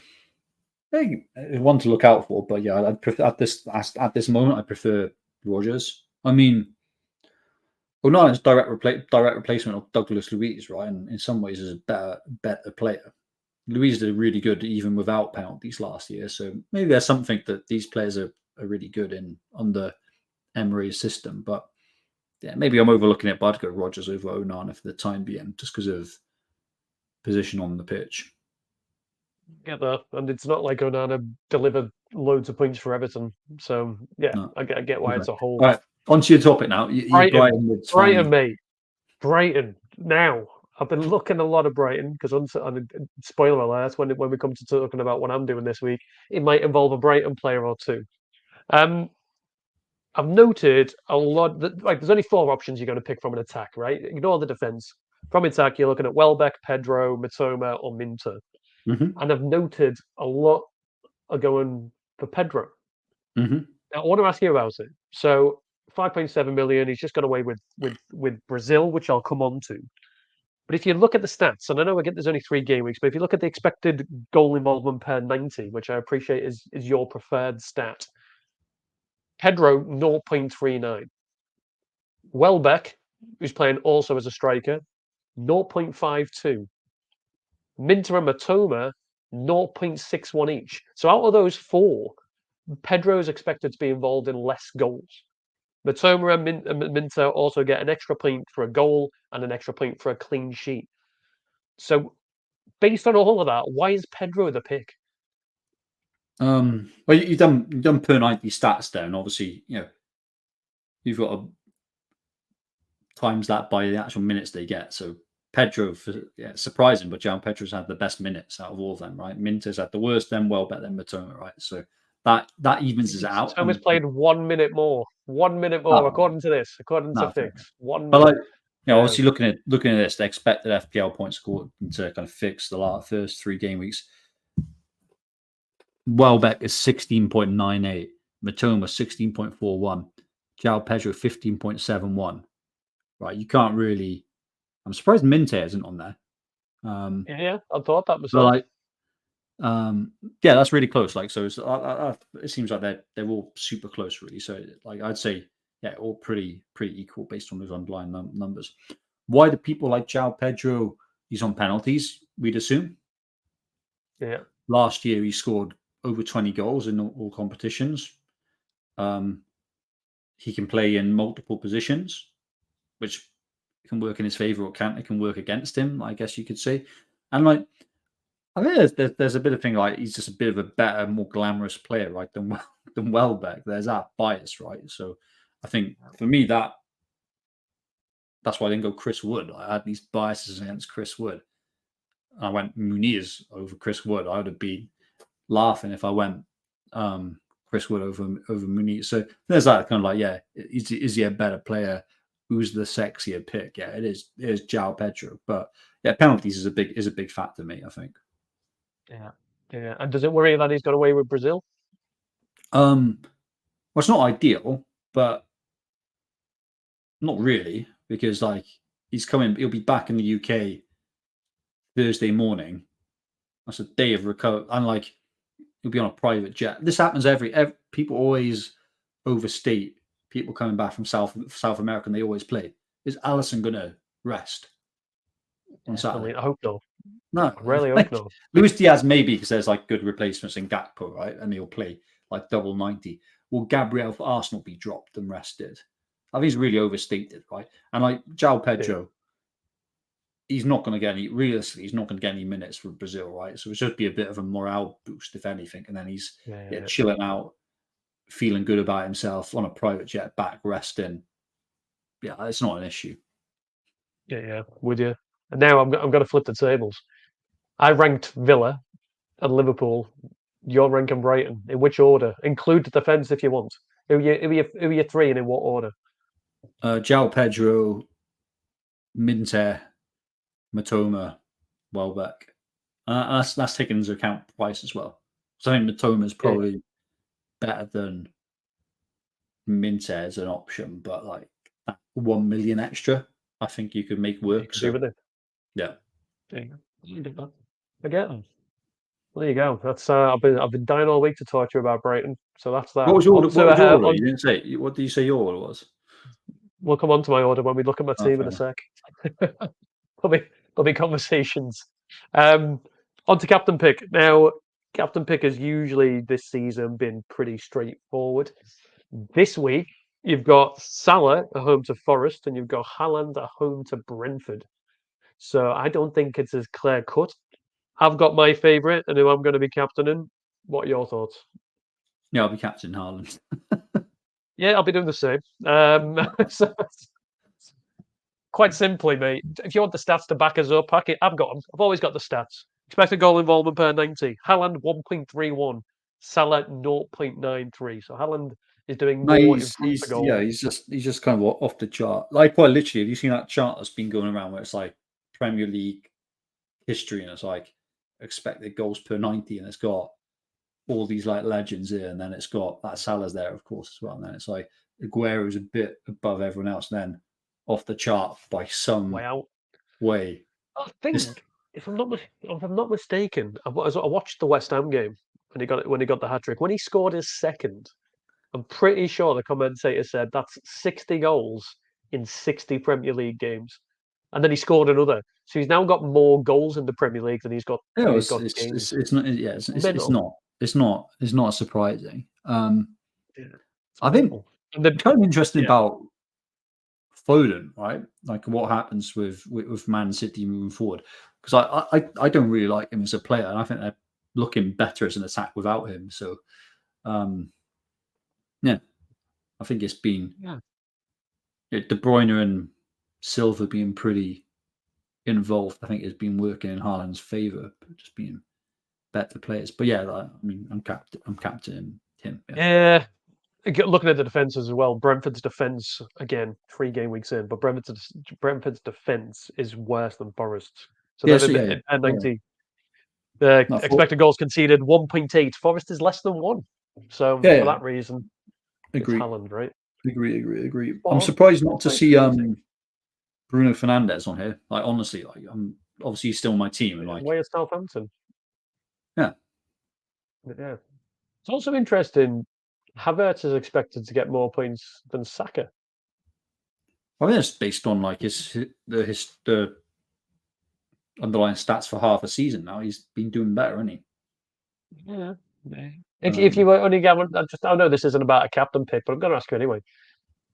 [SPEAKER 2] Hey, one to look out for, but yeah, I'd prefer at this moment, I prefer Rogers. I mean, Onana's direct replacement of Douglas Luiz, right? And in some ways, is a better player. Luiz did really good even without penalties last year, so maybe there's something that these players are really good in under Emery's system. But yeah, maybe I'm overlooking it, but I'd go Rogers over Onana for the time being, just because of position on the pitch.
[SPEAKER 1] Get that, and it's not like Onana delivered loads of points for Everton. So yeah,
[SPEAKER 2] No.
[SPEAKER 1] I get why
[SPEAKER 2] Okay.
[SPEAKER 1] it's a whole.
[SPEAKER 2] All right, on to your topic now. Your
[SPEAKER 1] Brighton,
[SPEAKER 2] Brighton would
[SPEAKER 1] Brighton,
[SPEAKER 2] finally.
[SPEAKER 1] mate, Brighton. Now I've been looking a lot of Brighton because spoiler alert, when we come to talking about what I'm doing this week, it might involve a Brighton player or two. Um, I've noted a lot that like there's only 4 options you're going to pick from an attack, right? Ignore the defense. From attack, you're looking at Welbeck, Pedro, Matoma, or Minter.
[SPEAKER 2] Mm-hmm,
[SPEAKER 1] And I've noted a lot are going for Pedro.
[SPEAKER 2] mm-hmm.
[SPEAKER 1] Now, I want to ask you about it. So 5.7 million, he's just got away with Brazil, which I'll come on to. But if you look at the stats, and I know again there's only 3 game weeks, but if you look at the expected goal involvement per 90, which I appreciate is your preferred stat, Pedro 0.39. Welbeck, who's playing also as a striker, 0.52. Minter and Matoma, 0.61 each. So out of those 4, Pedro is expected to be involved in less goals. Matoma and Minter also get an extra point for a goal and an extra point for a clean sheet. So based on all of that, why is Pedro the pick?
[SPEAKER 2] Well, you've done per 90 stats there, and obviously, you've got to times that by the actual minutes they get. So Pedro, surprising, but João Pedro's had the best minutes out of all of them, right? Minter's had the worst, then Welbeck, then Matoma, right? So that evens it out.
[SPEAKER 1] Thomas played 1 minute more. 1 minute more,
[SPEAKER 2] Oh,
[SPEAKER 1] according to this, according to
[SPEAKER 2] no, fair enough.
[SPEAKER 1] Fix. 1
[SPEAKER 2] But
[SPEAKER 1] minute.
[SPEAKER 2] like, obviously looking at this, the expected FPL points scored to kind of fix the first 3 game weeks. Welbeck is 16.98, Matoma 16.41, João Pedro 15.71. Right, you can't really. I'm surprised Minte isn't on there.
[SPEAKER 1] Yeah, I thought that
[SPEAKER 2] But
[SPEAKER 1] myself.
[SPEAKER 2] like, yeah, that's really close. Like, so it seems like they're all super close, really. So, like, I'd say, yeah, all pretty equal based on those underlying numbers. Why do people like João Pedro? He's on penalties, we'd assume.
[SPEAKER 1] Yeah.
[SPEAKER 2] Last year, he scored over 20 goals in all competitions. He can play in multiple positions, which can work in his favor or it can work against him, I guess you could say. And like, I think there's a bit of thing like he's just a bit of a better, more glamorous player, right? Than Welbeck. There's that bias, right? So I think for me that's why I didn't go Chris Wood. I had these biases against Chris Wood. I went Muniz over Chris Wood. I would have been laughing if I went Chris Wood over Muniz. So there's that kind of like, yeah, is he a better player? Who's the sexier pick? Yeah, it is João Pedro. But yeah, penalties is a big factor to me, I think.
[SPEAKER 1] Yeah. Yeah. And does it worry that he's got away with Brazil?
[SPEAKER 2] Well, it's not ideal, but not really, because like he'll be back in the UK Thursday morning. That's a day of recovery, and like he'll be on a private jet. This happens every people always overstate people coming back from South America, and they always play. Is Allison gonna rest on Saturday?
[SPEAKER 1] I hope so.
[SPEAKER 2] No,
[SPEAKER 1] I really hope
[SPEAKER 2] like
[SPEAKER 1] so.
[SPEAKER 2] Luis Diaz maybe because there's like good replacements in Gakpo, right? And he'll play like double 90. Will Gabriel for Arsenal be dropped and rested? I think he's really overstated, right? And like João Pedro, he's not going to get any. Realistically, he's not going to get any minutes for Brazil, right? So it should be a bit of a morale boost, if anything. And then he's chilling out, feeling good about himself on a private jet back, resting. Yeah, it's not an issue.
[SPEAKER 1] Yeah, with you. And now I'm going to flip the tables. I ranked Villa and Liverpool, you're ranking Brighton. In which order? Include the defence if you want. Who are your three and in what order?
[SPEAKER 2] João Pedro, Minter, Matoma, Welbeck. That's taken into account price as well. So I think Matoma is probably better than Minter as an option, but like that 1 million extra, I think you could make work.
[SPEAKER 1] You can do with it.
[SPEAKER 2] Yeah.
[SPEAKER 1] I get them. There you go. That's I've been dying all week to talk to you about Brighton. So that's that.
[SPEAKER 2] What was your order? You didn't say. What did you say your order was?
[SPEAKER 1] We'll come on to my order when we look at my team in a
[SPEAKER 2] Fair
[SPEAKER 1] sec. there'll be conversations. On to captain pick. Now, captain pick has usually this season been pretty straightforward. This week, you've got Salah at home to Forest, and you've got Haaland at home to Brentford. So I don't think it's as clear cut. I've got my favourite and who I'm going to be captaining. What are your thoughts?
[SPEAKER 2] Yeah, I'll be captain Haaland.
[SPEAKER 1] Yeah, I'll be doing the same. So, quite simply, mate, if you want the stats to back us up, I've got them. I've always got the stats. Expected goal involvement per 90. Haaland 1.31. Salah 0.93. So Haaland is doing
[SPEAKER 2] No,
[SPEAKER 1] more in front of goal.
[SPEAKER 2] he's just kind of off the chart. Like quite literally, have you seen that chart that's been going around where it's like Premier League history and it's like expected goals per 90 and it's got all these like legends here and then it's got that Salah's there of course as well and then it's like Aguero's a bit above everyone else and then off the chart by some way.
[SPEAKER 1] I think if I'm not mistaken, I watched the West Ham game when he got the hat trick. When he scored his second, I'm pretty sure the commentator said that's 60 goals in 60 Premier League games, and then he scored another. So he's now got more goals in the Premier League than he's got.
[SPEAKER 2] No,
[SPEAKER 1] He's got games.
[SPEAKER 2] it's not. Yeah, it's not surprising. I think kind of interesting about Foden, right? Like what happens with Man City moving forward? Because I don't really like him as a player, and I think they're looking better as an attack without him. So, yeah, I think it's been De Bruyne and Silva being pretty involved. I think it's been working in Haaland's favour, just being better players. But yeah, I mean, I'm captaining him.
[SPEAKER 1] Yeah. Looking at the defences as well, Brentford's defence again 3 game weeks in, but Brentford's defence is worse than Forest's. So they've 90. The expected goals conceded 1.8. Forest is less than 1. So for that reason,
[SPEAKER 2] agree.
[SPEAKER 1] It's Haaland, right?
[SPEAKER 2] Agree. I'm surprised not to see Bruno Fernandes on here. Like honestly, like I'm obviously he's still on my team and like
[SPEAKER 1] way of Southampton.
[SPEAKER 2] Yeah.
[SPEAKER 1] It's also interesting. Havertz is expected to get more points than Saka.
[SPEAKER 2] I think it's based on like the underlying stats for half a season now. He's been doing better, hasn't he?
[SPEAKER 1] Yeah. If you were only I know this isn't about a captain pick, but I'm going to ask you anyway.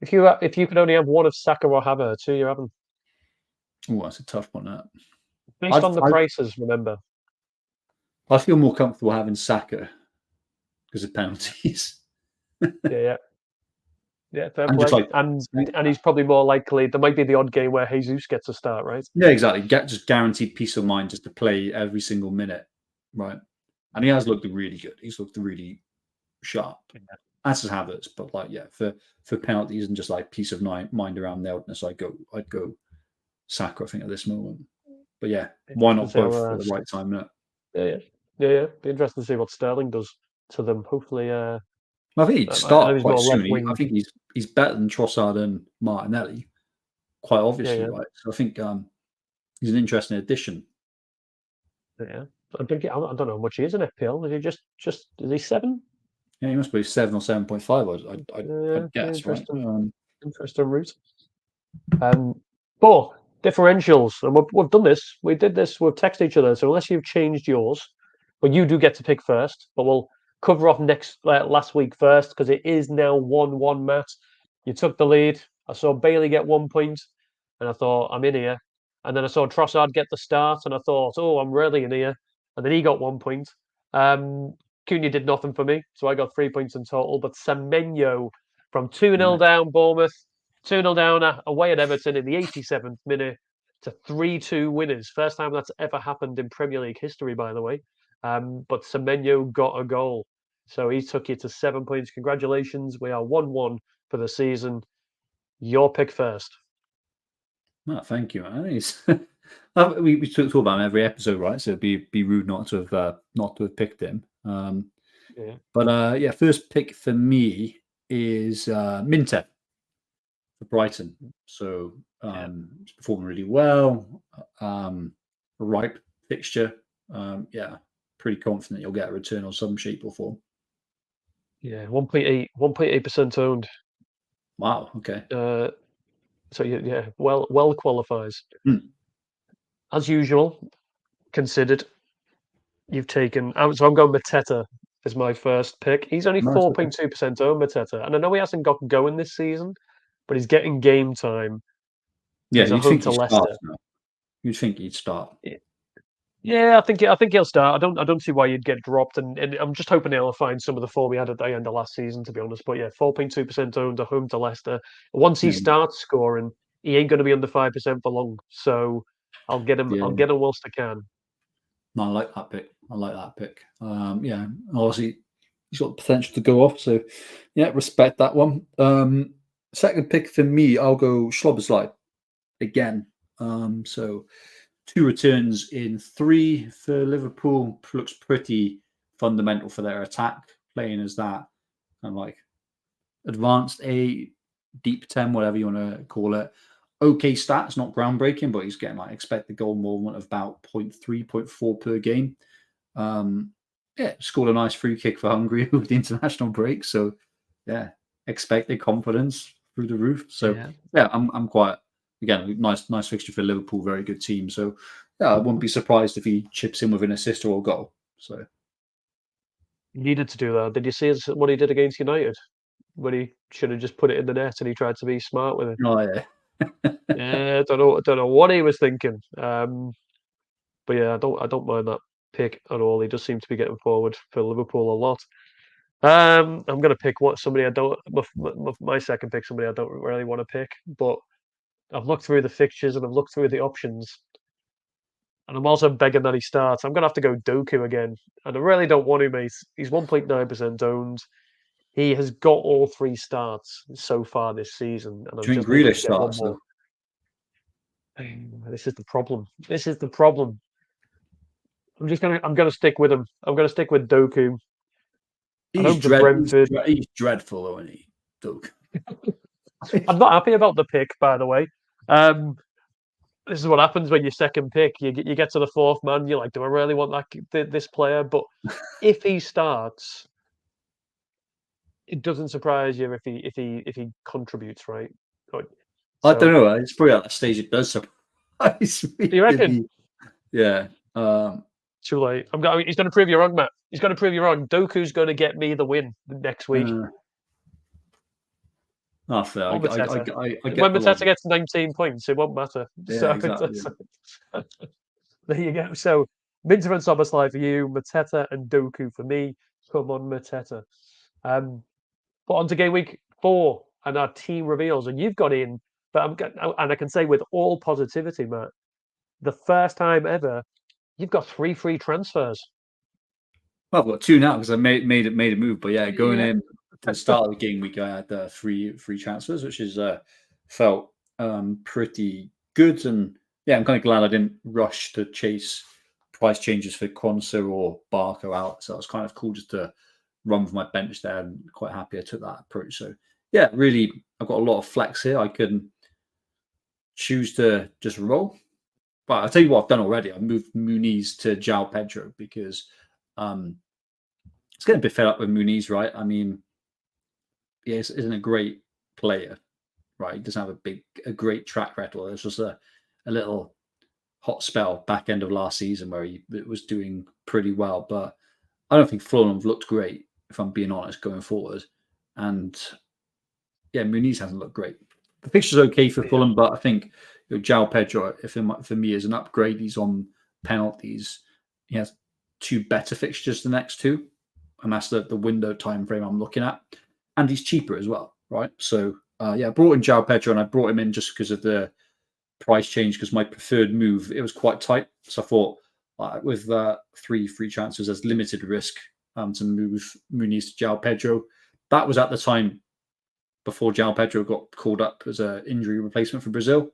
[SPEAKER 1] If you could only have one of Saka or Havertz, who you having?
[SPEAKER 2] Oh, that's a tough one. That
[SPEAKER 1] based on the prices, remember.
[SPEAKER 2] I feel more comfortable having Saka because of penalties.
[SPEAKER 1] Yeah, fair play. And he's probably more likely. There might be the odd game where Jesus gets a start, right?
[SPEAKER 2] Yeah, exactly. Just guaranteed peace of mind just to play every single minute, right? And he has looked really good. He's looked really sharp. As has Havertz, but like for penalties and just like peace of mind around nailedness, I'd go Saka. I think at this moment. But yeah, why not both at the right time?
[SPEAKER 1] Yeah. Be interesting to see what Sterling does to them. Hopefully,
[SPEAKER 2] I think he'd start quite soon. I think he's better than Trossard and Martinelli, quite obviously, right? So I think he's an interesting addition.
[SPEAKER 1] Yeah, I don't know how much he is in FPL. Is he just is he 7?
[SPEAKER 2] Yeah, he must be 7 or 7.5. I'd guess, right?
[SPEAKER 1] Interesting route. But differentials, and we've done this. We did this. We've texted each other. So unless you've changed yours, but you do get to pick first. But we'll cover off last week first because it is now 1-1, Matt. You took the lead. I saw Bailey get 1 point, and I thought I'm in here. And then I saw Trossard get the start, and I thought, oh, I'm really in here. And then he got 1 point. Cunha did nothing for me, so I got 3 points in total. But Semenyo from 2-0 down Bournemouth, 2-0 down away at Everton in the 87th minute to 3-2 winners. First time that's ever happened in Premier League history, by the way. but Semenyo got a goal. So he took you to 7 points. Congratulations. We are 1-1 for the season. Your pick first.
[SPEAKER 2] No, thank you, man. We talk about him every episode, right? So it'd be rude not to have picked him.
[SPEAKER 1] Yeah.
[SPEAKER 2] But yeah, first pick for me is Minter for Brighton. So it's performing really well. Right fixture. Yeah, pretty confident you'll get a return on some shape or form.
[SPEAKER 1] Yeah, 1.8% owned.
[SPEAKER 2] Wow. Okay.
[SPEAKER 1] So yeah, well qualifies.
[SPEAKER 2] Hmm.
[SPEAKER 1] As usual, considered. You've taken. So I'm going Mateta as my first pick. He's only
[SPEAKER 2] Nice. Okay.
[SPEAKER 1] 4.2% owned, Mateta, and I know he hasn't got going this season, but he's getting game time.
[SPEAKER 2] Yeah,
[SPEAKER 1] He's at
[SPEAKER 2] you'd
[SPEAKER 1] home
[SPEAKER 2] think
[SPEAKER 1] to
[SPEAKER 2] he'd start.
[SPEAKER 1] Leicester.
[SPEAKER 2] No? You'd think he'd start.
[SPEAKER 1] Yeah, I think he'll start. I don't see why you'd get dropped, and I'm just hoping he'll find some of the form he had at the end of last season, to be honest. But yeah, 4.2% owned at home to Leicester. Once he
[SPEAKER 2] Yeah.
[SPEAKER 1] starts scoring, he ain't going to be under 5% for long. So I'll get him.
[SPEAKER 2] Yeah.
[SPEAKER 1] I'll get him whilst I can.
[SPEAKER 2] No, I like that pick. I like that pick. Yeah, obviously he's got the potential to go off. So yeah, respect that one. Second pick for me, I'll go Schloberslide again. So 2 returns in 3 for Liverpool. Looks pretty fundamental for their attack, playing as that kind of like advanced A, deep 10, whatever you want to call it. Okay stats, not groundbreaking, but he's getting like expected goal involvement of about 0.3, 0.4 per game. Yeah, scored a nice free kick for Hungary with the international break. So yeah, expected confidence through the roof. So yeah, I'm quite again nice fixture for Liverpool, very good team. So yeah, I wouldn't be surprised if he chips in with an assist or a goal. So
[SPEAKER 1] He needed to do that. Did you see what he did against United? When he should have just put it in the net and he tried to be smart with it.
[SPEAKER 2] oh yeah.
[SPEAKER 1] Yeah, I don't know what he was thinking. But yeah, I don't mind that pick at all. He does seem to be getting forward for Liverpool a lot. I'm gonna pick somebody I don't. My second pick, somebody I don't really want to pick, but I've looked through the fixtures and I've looked through the options, and I'm also begging that he starts. I'm gonna have to go Doku again, and I really don't want to, mate. He's 1.9% owned. He has got all 3 starts so far this season, and I
[SPEAKER 2] During
[SPEAKER 1] just need him to
[SPEAKER 2] Grealish
[SPEAKER 1] get one
[SPEAKER 2] starts
[SPEAKER 1] more.
[SPEAKER 2] though.
[SPEAKER 1] This is the problem. This is the problem. I'm gonna stick with him. I'm gonna stick with Doku. At home to Brentford.
[SPEAKER 2] He's dreadful, isn't he? Doug.
[SPEAKER 1] I'm not happy about the pick, by the way. This is what happens when you second pick. You get to the 4th man. You're like, do I really want this player? But if he starts, it doesn't surprise you if he contributes, right?
[SPEAKER 2] I don't
[SPEAKER 1] So,
[SPEAKER 2] know. It's probably at that stage it does surprise me.
[SPEAKER 1] do you reckon?
[SPEAKER 2] Yeah.
[SPEAKER 1] Too late. He's going to prove you wrong, Matt. He's going to prove you wrong. Doku's going to get me the win next week.
[SPEAKER 2] Not fair.
[SPEAKER 1] Or
[SPEAKER 2] I
[SPEAKER 1] Mateta.
[SPEAKER 2] get
[SPEAKER 1] When
[SPEAKER 2] the
[SPEAKER 1] Mateta
[SPEAKER 2] logic.
[SPEAKER 1] gets 19 points, it won't matter.
[SPEAKER 2] Yeah,
[SPEAKER 1] So
[SPEAKER 2] exactly.
[SPEAKER 1] there you go. So Minter and Soboslai for you, Mateta and Doku for me. Come on, Mateta. But on to game week 4 and our team reveals. And you've got in, and I can say with all positivity, Matt, the first time ever, you've got 3 free transfers.
[SPEAKER 2] Well, I've got 2 now because I made a move. But yeah, going
[SPEAKER 1] Yeah.
[SPEAKER 2] in to the start of the game week, I had 3 transfers, which is felt pretty good. And yeah, I'm kind of glad I didn't rush to chase price changes for Quansah or Barker out. So it was kind of cool just to run with my bench there, and quite happy I took that approach. So yeah, really, I've got a lot of flex here. I can choose to just roll. But I'll tell you what I've done already. I've moved Muniz to João Pedro because it's getting a bit fed up with Muniz, right? I mean, yes, isn't a great player, right? He doesn't have a great track record. It's just a little hot spell back end of last season where he was doing pretty well. But I don't think Fulham have looked great, if I'm being honest, going forward. And yeah, Muniz hasn't looked great. The fixture's okay for Fulham, but I think João Pedro, for me, is an upgrade. He's on penalties. He has 2 better fixtures the next 2, and that's the window time frame I'm looking at. And he's cheaper as well, right? So yeah, I brought in João Pedro, and I brought him in just because of the price change, because my preferred move, it was quite tight. So I thought with 3 free transfers, there's limited risk to move Muniz to João Pedro. That was at the time before João Pedro got called up as an injury replacement for Brazil.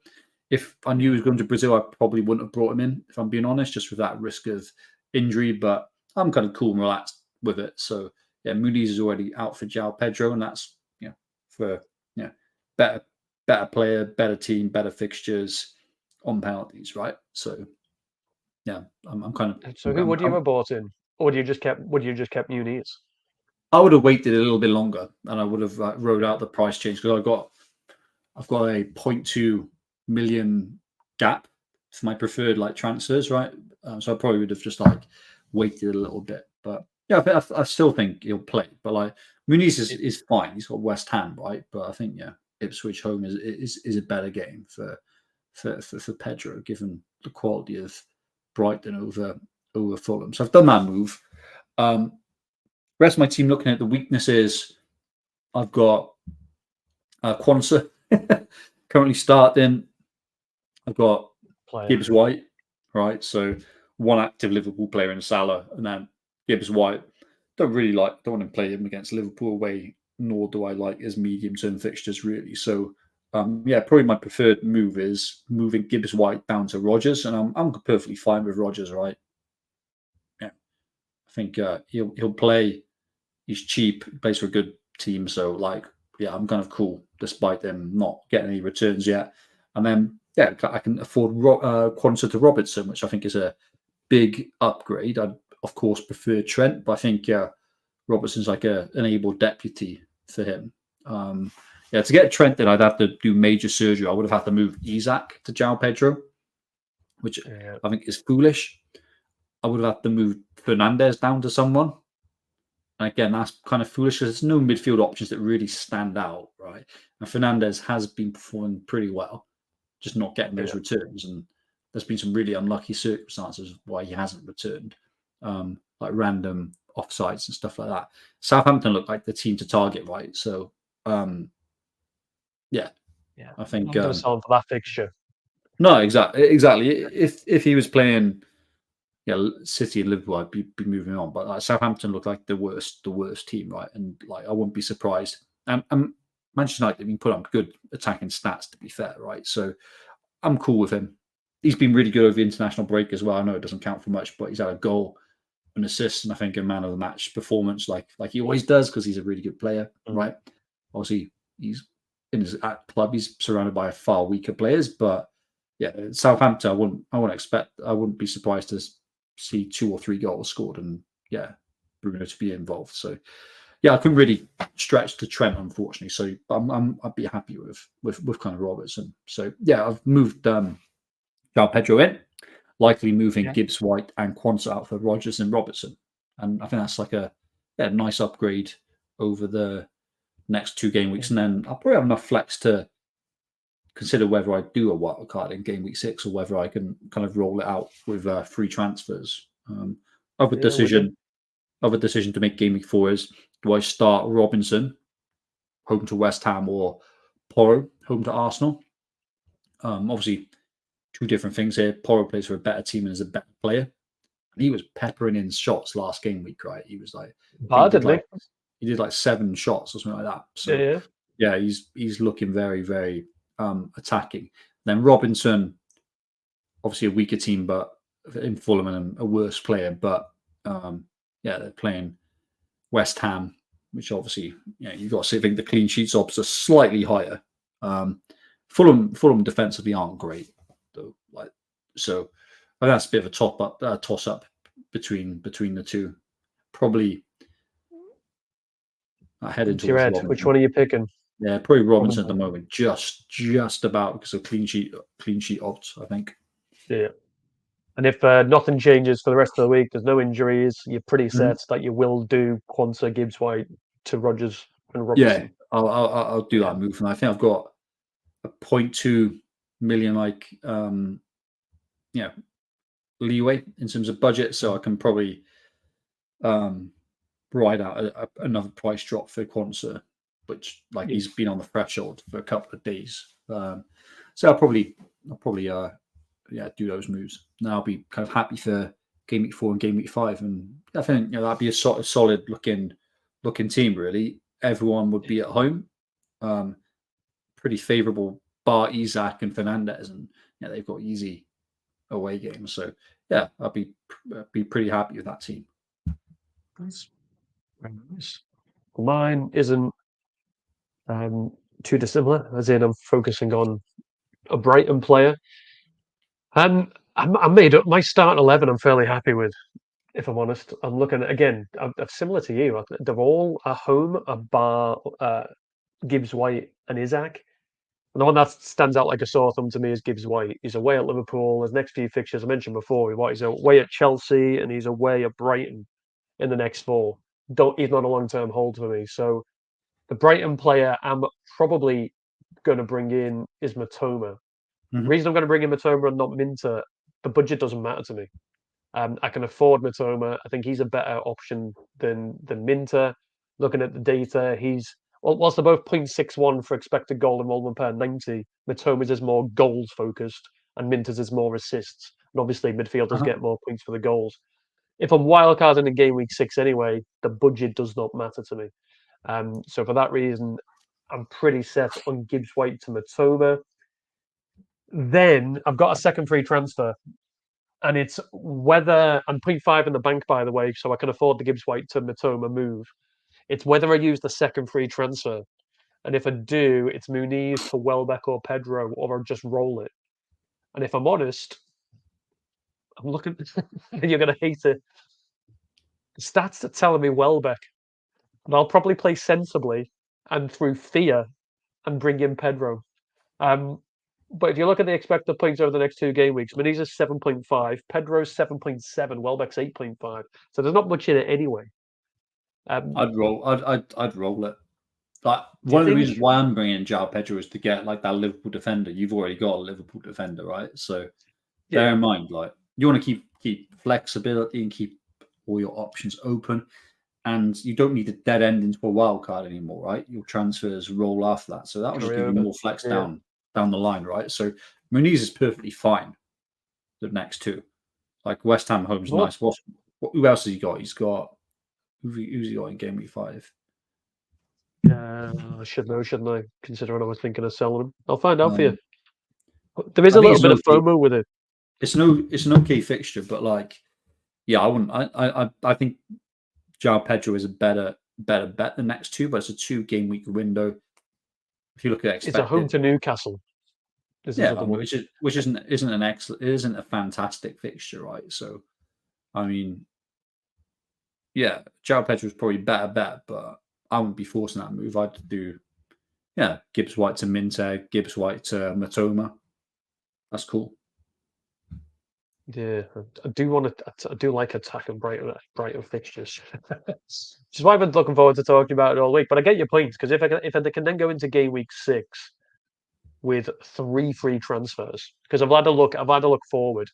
[SPEAKER 2] If I knew he was going to Brazil, I probably wouldn't have brought him in, if I'm being honest, just with that risk of injury. But I'm kind of cool and relaxed with it. So yeah, Muniz is already out for João Pedro, and that's for better player, better team, better fixtures on penalties, right? So yeah, I'm kind of.
[SPEAKER 1] So who would you have bought in, or would you just kept Muniz?
[SPEAKER 2] I would have waited a little bit longer, and I would have rode out the price change because I've got a 0.2 million gap for my preferred transfers, right? So I probably would have just waited a little bit, but yeah, I still think he'll play. But Muniz is fine. He's got West Ham, right? But I think Ipswich home is a better game for Pedro, given the quality of Brighton over Fulham. So I've done that move. Rest of my team, looking at the weaknesses, I've got Quansah currently starting. I've got Gibbs White, right? So one active Liverpool player in Salah, and then Gibbs White. Don't want to play him against Liverpool away, nor do I like his medium-term fixtures really. So probably my preferred move is moving Gibbs White down to Rodgers, and I'm perfectly fine with Rodgers, right? Yeah, I think he'll play. He's cheap, plays for a good team, so I'm kind of cool despite them not getting any returns yet. And then I can afford Quansah to Robertson, which I think is a big upgrade. I'd of course prefer Trent, but I think Robertson's like an able deputy for him. To get Trent in, I'd have to do major surgery. I would have had to move Isak to João Pedro, which I think is foolish. I would have had to move Fernandes down to someone. And again, that's kind of foolish because there's no midfield options that really stand out, right? And Fernandes has been performing pretty well, just not getting those returns. And there's been some really unlucky circumstances why he hasn't returned, like random offsides and stuff like that. Southampton look like the team to target, right? So, I think
[SPEAKER 1] I'm going to sell him for that fixture.
[SPEAKER 2] No, exactly. If he was playing, City and Liverpool, I'd be moving on. But Southampton look like the worst team, right? And I wouldn't be surprised. And Manchester United, put on good attacking stats, to be fair, right? So I'm cool with him. He's been really good over the international break as well. I know it doesn't count for much, but he's had a goal, an assist, and I think a man of the match performance, like he always does, because he's a really good player, right? Obviously, he's in his club. He's surrounded by far weaker players, but Southampton, I wouldn't be surprised to see 2 or 3 goals scored, and Bruno to be involved. So I couldn't really stretch to Trent, unfortunately. So I'd be happy with kind of Robertson. So I've moved João Pedro in, likely moving Gibbs White and Quansah out for Rodgers and Robertson, and I think that's like a nice upgrade over the next 2 game weeks, and then I'll probably have enough flex to consider whether I do a wild card in game week 6 or whether I can kind of roll it out with free transfers. Other decision to make game week 4 is, do I start Robinson home to West Ham or Porro home to Arsenal? Obviously, 2 different things here. Porro plays for a better team and is a better player. And he was peppering in shots last game week, right? He was he did 7 shots or something like that. So he's looking very, very attacking. Then Robinson, obviously a weaker team, but in Fulham and a worse player. But they're playing West Ham, which obviously you've got to think the clean sheets odds are slightly higher. Fulham defensively aren't great though. So I think that's a bit of a toss up between the two. Probably heading towards Robinson.
[SPEAKER 1] Which one are you picking?
[SPEAKER 2] Yeah, probably Robinson at the moment, just about because of clean sheet odds, I think.
[SPEAKER 1] Yeah. And if nothing changes for the rest of the week, there's no injuries, you're pretty set that you will do Quansah, Gibbs White to Rodgers and Robertson.
[SPEAKER 2] Yeah, I'll do that move, and I think I've got a 0.2 million leeway in terms of budget, so I can probably ride out another price drop for Quansah, which he's been on the threshold for a couple of days. So I'll probably do those moves. Now I'll be kind of happy for game week 4 and game week 5, and I think that'd be a solid looking team. Really, everyone would be at home. Pretty favourable, bar Isaac and Fernandez, and they've got easy away games. So yeah, I'd be pretty happy with that team.
[SPEAKER 1] Nice. Very nice. Mine isn't too dissimilar, as in I'm focusing on a Brighton player. I made up my start 11. I'm fairly happy with, if I'm honest. I'm looking at, again, I'm similar to you. They're all a home, a bar Gibbs White and Isaac. And the one that stands out like a sore thumb to me is Gibbs White. He's away at Liverpool. His next few fixtures I mentioned before. He's away at Chelsea and he's away at Brighton in the next 4. He's not a long-term hold for me. So the Brighton player I'm probably going to bring in is Matoma. The reason I'm going to bring in Matoma and not Minter, the budget doesn't matter to me. I can afford Matoma. I think he's a better option than Minter. Looking at the data, whilst they're both 0.61 for expected goal involvement per 90, Matoma's is more goals focused and Minter's is more assists. And obviously midfielders get more points for the goals. If I'm wildcarding in game week 6 anyway, the budget does not matter to me. So for that reason, I'm pretty set on Gibbs White to Matoma. Then I've got a second free transfer. And it's whether I'm 0.5 in the bank, by the way, so I can afford the Gibbs White to Matoma move. It's whether I use the second free transfer. And if I do, it's Muniz for Welbeck or Pedro, or I'll just roll it. And if I'm honest, I'm looking, you're going to hate it. The stats are telling me Welbeck. And I'll probably play sensibly and through fear and bring in Pedro. But if you look at the expected points over the next 2 game weeks, Muniz is 7.5, Pedro's 7.7, Welbeck's 8.5. So there's not much in it anyway.
[SPEAKER 2] I'd roll it. Like one of the reasons why I'm bringing in João Pedro is to get like that Liverpool defender. You've already got a Liverpool defender, right? So bear in mind, like you want to keep flexibility and keep all your options open, and you don't need to dead end into a wild card anymore, right? Your transfers roll after that, so that will just give you more flex down the line, right? So Muniz is perfectly fine. The next 2, like West Ham home's nice. Who else has he got? He's got who's he got in game week 5?
[SPEAKER 1] I should know, shouldn't I? Considering I was thinking of selling him, I'll find out for you. There is a little bit of FOMO with it.
[SPEAKER 2] It's an okay fixture, but like, yeah, I wouldn't. I think João Pedro is a better bet than next 2, but it's a 2 game week window. If you look at expected,
[SPEAKER 1] it's a home to Newcastle.
[SPEAKER 2] Which isn't an excellent. It isn't a fantastic fixture, right? So, I mean, yeah, João Pedro is probably a better bet, but I wouldn't be forcing that move. I'd do, Gibbs White to Minter, Gibbs White to Matoma. That's cool.
[SPEAKER 1] Yeah, I do like attacking Brighton fixtures. Which is why I've been looking forward to talking about it all week. But I get your point, because if I can then go into game week 6 with 3 free transfers, because I've had a look forward,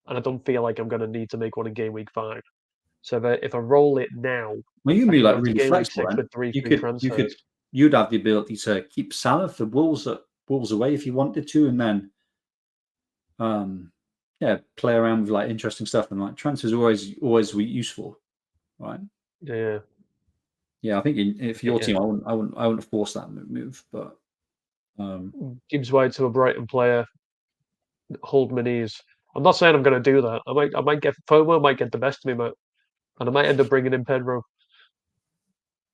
[SPEAKER 1] and I don't feel like I'm going to need to make one in game week 5. So if I roll it now,
[SPEAKER 2] well, you can be like really flexible.
[SPEAKER 1] With 3 free transfers.
[SPEAKER 2] You'd have the ability to keep Salah for Wolves away if you wanted to, and then play around with like interesting stuff, and like transfers are always useful, right?
[SPEAKER 1] Yeah.
[SPEAKER 2] I think if your team, I wouldn't force that move, but
[SPEAKER 1] Gibbs White to a Brighton player, hold Muniz. I'm not saying I'm going to do that. I might get FOMO, might get the best of me, and I might end up bringing in Pedro.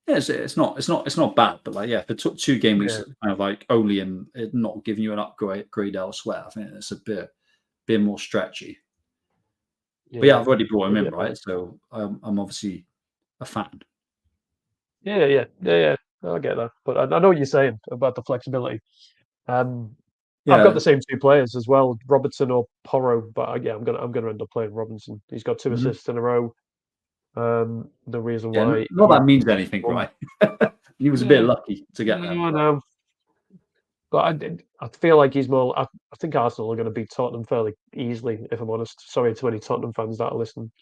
[SPEAKER 2] Yeah, it's not bad, but like for 2 game weeks, kind of like only in it not giving you an upgrade elsewhere. I think it's a bit more stretchy. Yeah. But I've already brought him in, right? So I'm obviously a fan.
[SPEAKER 1] Yeah. I get that, but I know what you're saying about the flexibility. I've got the same 2 players as well, Robertson or Porro, but I'm gonna end up playing Robinson. He's got 2 assists in a row. The reason why
[SPEAKER 2] not that means anything, right? He was a bit lucky to get that.
[SPEAKER 1] I know. But I feel like he's more. I think Arsenal are going to beat Tottenham fairly easily, if I'm honest. Sorry to any Tottenham fans that are listening.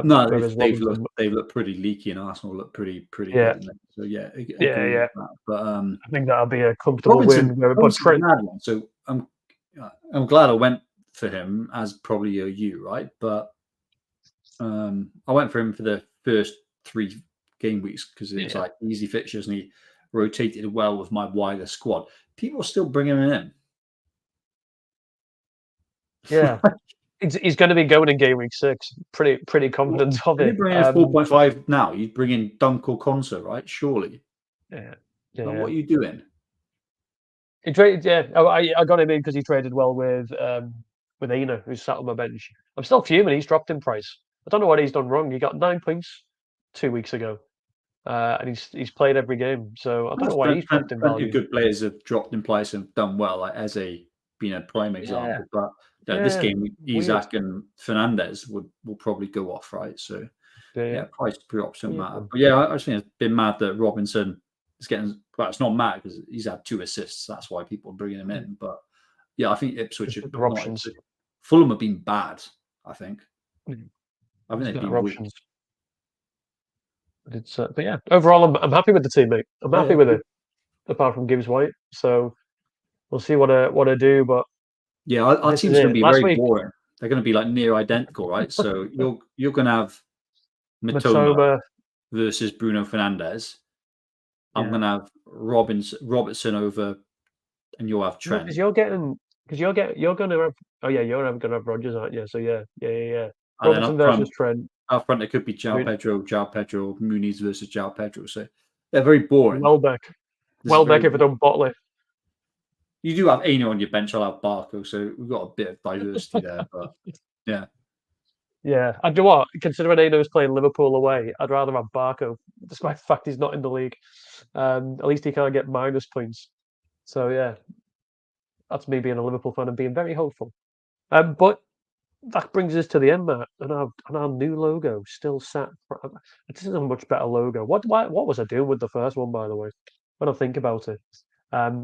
[SPEAKER 2] No, they've looked pretty leaky, and Arsenal look pretty good. So
[SPEAKER 1] yeah.
[SPEAKER 2] But
[SPEAKER 1] I think that'll be a comfortable win.
[SPEAKER 2] So I'm glad I went for him as probably you, right? But I went for him for the first 3 game weeks because it was
[SPEAKER 1] Yeah.
[SPEAKER 2] like easy fixtures and he rotated well with my wider squad. People are still bringing him in.
[SPEAKER 1] Yeah. He's going to be going in game week 6. Pretty confident of
[SPEAKER 2] If you
[SPEAKER 1] it.
[SPEAKER 2] bring in 4.5 now, you'd bring in Dunk or Conser, right? Surely.
[SPEAKER 1] Yeah.
[SPEAKER 2] But
[SPEAKER 1] Yeah.
[SPEAKER 2] what are you doing?
[SPEAKER 1] He traded. Yeah. I got him in because he traded well with Aina, who's sat on my bench. I'm still fuming. He's dropped in price. I don't know what he's done wrong. He got 9 points 2 weeks ago, and he's played every game. So I don't know why he's dropped in
[SPEAKER 2] Plenty of
[SPEAKER 1] value.
[SPEAKER 2] good players have dropped in place and done well, like Eze being a prime
[SPEAKER 1] Yeah.
[SPEAKER 2] example. But this
[SPEAKER 1] Yeah.
[SPEAKER 2] game,
[SPEAKER 1] Weird.
[SPEAKER 2] Isaac and Fernandez will probably go off, right? So
[SPEAKER 1] Yeah.
[SPEAKER 2] yeah, price per option
[SPEAKER 1] Weird
[SPEAKER 2] matter.
[SPEAKER 1] one.
[SPEAKER 2] But yeah, I just think it's been mad that Robinson is getting. Well, it's not mad because he's had 2 assists. That's why people are bringing him in. But yeah, I think Ipswich
[SPEAKER 1] Just
[SPEAKER 2] are
[SPEAKER 1] better
[SPEAKER 2] not.
[SPEAKER 1] options.
[SPEAKER 2] Fulham have been bad. I think. I think
[SPEAKER 1] Just
[SPEAKER 2] they've
[SPEAKER 1] better
[SPEAKER 2] been weak.
[SPEAKER 1] options. But yeah, overall, I'm happy with the team, mate. I'm happy
[SPEAKER 2] Yeah,
[SPEAKER 1] with
[SPEAKER 2] yeah.
[SPEAKER 1] it, apart from Gibbs White. So we'll see what I do. But
[SPEAKER 2] Yeah, our
[SPEAKER 1] this is
[SPEAKER 2] team's going
[SPEAKER 1] it.
[SPEAKER 2] to be
[SPEAKER 1] Last
[SPEAKER 2] very
[SPEAKER 1] week,
[SPEAKER 2] boring. They're going to be like near identical, right? So you're going to have Matoma
[SPEAKER 1] Matoma.
[SPEAKER 2] versus Bruno Fernandes. I'm
[SPEAKER 1] Yeah.
[SPEAKER 2] going to have Robertson over, and you'll have
[SPEAKER 1] No,
[SPEAKER 2] Trent.
[SPEAKER 1] because you're gonna have. Oh yeah, you're gonna have Rogers, aren't you? So yeah.
[SPEAKER 2] And then
[SPEAKER 1] Robertson
[SPEAKER 2] up front,
[SPEAKER 1] versus Trent.
[SPEAKER 2] it could be
[SPEAKER 1] I mean,
[SPEAKER 2] João Pedro, Muniz versus João Pedro. So they're very boring.
[SPEAKER 1] Welbeck.
[SPEAKER 2] This is
[SPEAKER 1] Welbeck
[SPEAKER 2] very.
[SPEAKER 1] if I don't bottle it.
[SPEAKER 2] You do have Aino on your bench. I'll have Barco, so we've got a bit of diversity there. But yeah,
[SPEAKER 1] Yeah, I do what. Considering Aino's playing Liverpool away, I'd rather have Barco, despite the fact he's not in the league. At least he can't get minus points. So yeah, that's me being a Liverpool fan and being very hopeful. But that brings us to the end, Matt, and our new logo still sat. This is a much better logo. What was I doing with the first one, by the way? When I think about it,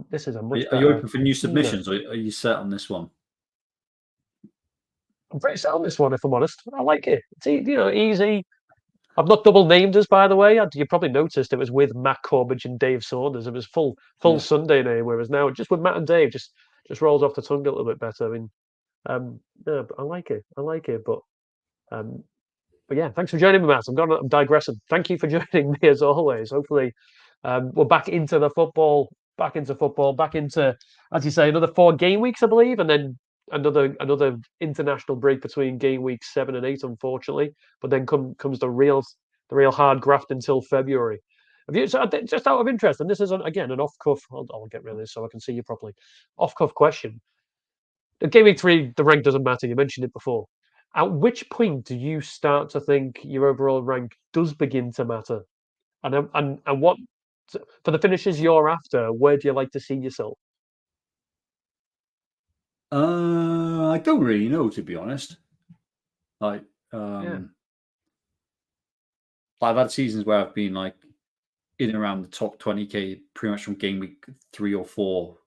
[SPEAKER 1] this is a much
[SPEAKER 2] are you
[SPEAKER 1] better,
[SPEAKER 2] open for new
[SPEAKER 1] cleaner.
[SPEAKER 2] submissions, or are you set on this one?
[SPEAKER 1] I'm pretty set on this one, if I'm honest. I like it. It's easy. I've not double named us, by the way. You probably noticed it was with Matt Corbridge and Dave Saunders. It was full
[SPEAKER 2] Yeah.
[SPEAKER 1] Sunday name, whereas now just with Matt and Dave, just rolls off the tongue a little bit better. I mean, no, but I like it. Um, but yeah, thanks for joining me, Matt. I'm digressing. Thank you for joining me as always. Hopefully, we're back into football, back into, as you say, another 4 game weeks, I believe, and then another international break between game weeks 7 and 8, unfortunately. But then comes the real hard graft until February. Just out of interest, and this is again an off cuff. I'll get rid of this so I can see you properly. Off cuff question. The game week 3, the rank doesn't matter. You mentioned it before. At which point do you start to think your overall rank does begin to matter? And what for the finishes you're after? Where do you like to see yourself?
[SPEAKER 2] I don't really know, to be honest. Like,
[SPEAKER 1] Yeah,
[SPEAKER 2] I've had seasons where I've been like in and around the top 20k pretty much from game week 3 or 4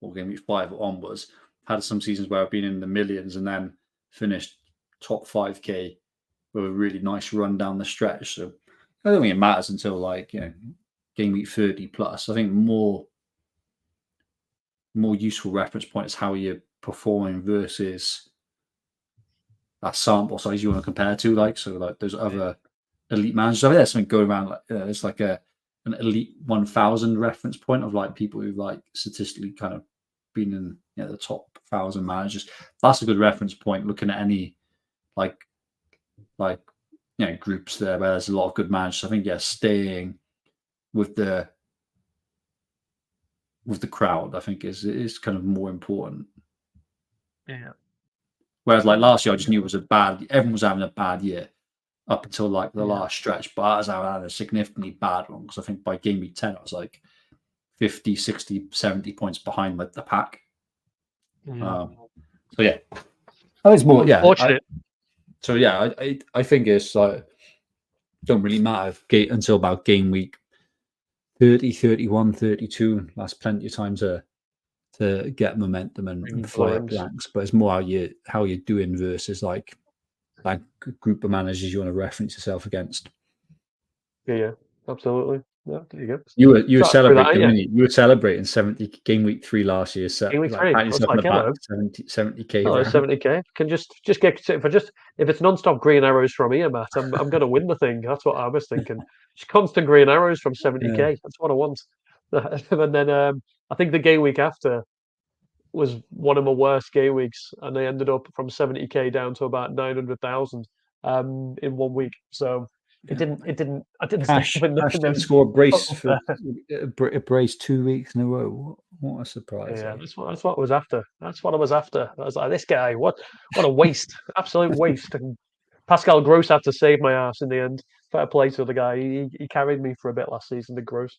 [SPEAKER 2] or game week 5 onwards. Had some seasons where I've been in the millions and then finished top 5k with a really nice run down the stretch. So I don't think it matters until like game week 30 plus. I think more useful reference point is how you're performing versus that sample size you want to compare to. Like those other elite managers. I think there's something going around like it's like an elite 1,000 reference point of like people who've like statistically kind of been in the top 1,000 managers. That's a good reference point. Looking at any like groups there where there's a lot of good managers. I think staying with the crowd, I think is kind of more important.
[SPEAKER 1] yeah.
[SPEAKER 2] Whereas like last year, I just knew it was everyone was having a bad year up until like the last stretch, but I was having a significantly bad one because I think by game week 10, I was like 50, 60, 70 points behind like the pack. So yeah, I think it's more,
[SPEAKER 1] Unfortunate.
[SPEAKER 2] I think it's like, don't really matter until about game week 30, 31, 32. That's plenty of time to get momentum and fly up ranks, but it's more how you're doing versus like group of managers you want to reference yourself against.
[SPEAKER 1] Yeah, absolutely. Yeah, there you go.
[SPEAKER 2] You were
[SPEAKER 1] So through that,
[SPEAKER 2] celebrating,
[SPEAKER 1] yeah.
[SPEAKER 2] weren't you? You were celebrating 70 game week 3 last year,
[SPEAKER 1] Game week
[SPEAKER 2] like
[SPEAKER 1] 3. I
[SPEAKER 2] patting
[SPEAKER 1] was
[SPEAKER 2] yourself on
[SPEAKER 1] like,
[SPEAKER 2] the back,
[SPEAKER 1] hello.
[SPEAKER 2] 70K
[SPEAKER 1] Hello,
[SPEAKER 2] round.
[SPEAKER 1] 70k. Can just get if it's non-stop green arrows from here, Matt, I'm gonna win the thing. That's what I was thinking. Just constant green arrows from
[SPEAKER 2] Yeah.
[SPEAKER 1] 70k. That's what I want. And then I think the game week after was one of my worst game weeks, and they ended up from 70k down to about 900,000 in 1 week. So
[SPEAKER 2] Yeah.
[SPEAKER 1] I didn't stay up in
[SPEAKER 2] Cash didn't
[SPEAKER 1] the
[SPEAKER 2] score a brace
[SPEAKER 1] up
[SPEAKER 2] for
[SPEAKER 1] there.
[SPEAKER 2] a brace 2 weeks in a row. What a surprise,
[SPEAKER 1] Yeah,
[SPEAKER 2] eh?
[SPEAKER 1] that's what I was after. That's what I was after. I was like, this guy, what a waste, absolute waste. And Pascal Gross had to save my ass in the end. Fair play to the guy. He carried me for a bit last season, the Gross.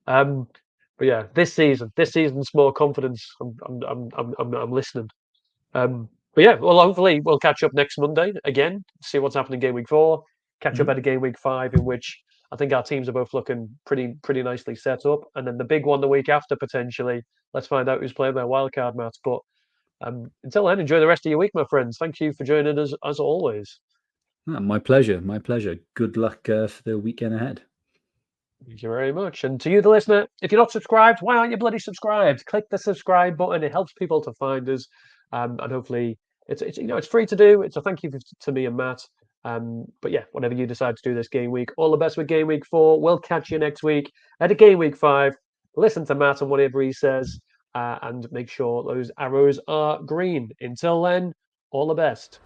[SPEAKER 1] Um, but yeah, this season's more confidence. I'm listening. But yeah, well, hopefully we'll catch up next Monday again. See what's happening in game week 4. Catch up
[SPEAKER 2] Mhm.
[SPEAKER 1] at a game week 5, in which I think our teams are both looking pretty nicely set up. And then the big one the week after potentially. Let's find out who's playing their wildcard match. But until then, enjoy the rest of your week, my friends. Thank you for joining us as always.
[SPEAKER 2] My pleasure. My pleasure. Good luck for the weekend ahead.
[SPEAKER 1] Thank you very much. And to you, the listener, if you're not subscribed, why aren't you bloody subscribed? Click the subscribe button. It helps people to find us. And hopefully it's it's free to do. It's a thank you to me and Matt. But yeah, whatever you decide to do this game week, all the best with game week 4. We'll catch you next week at a game week 5. Listen to Matt and whatever he says, and make sure those arrows are green. Until then, all the best.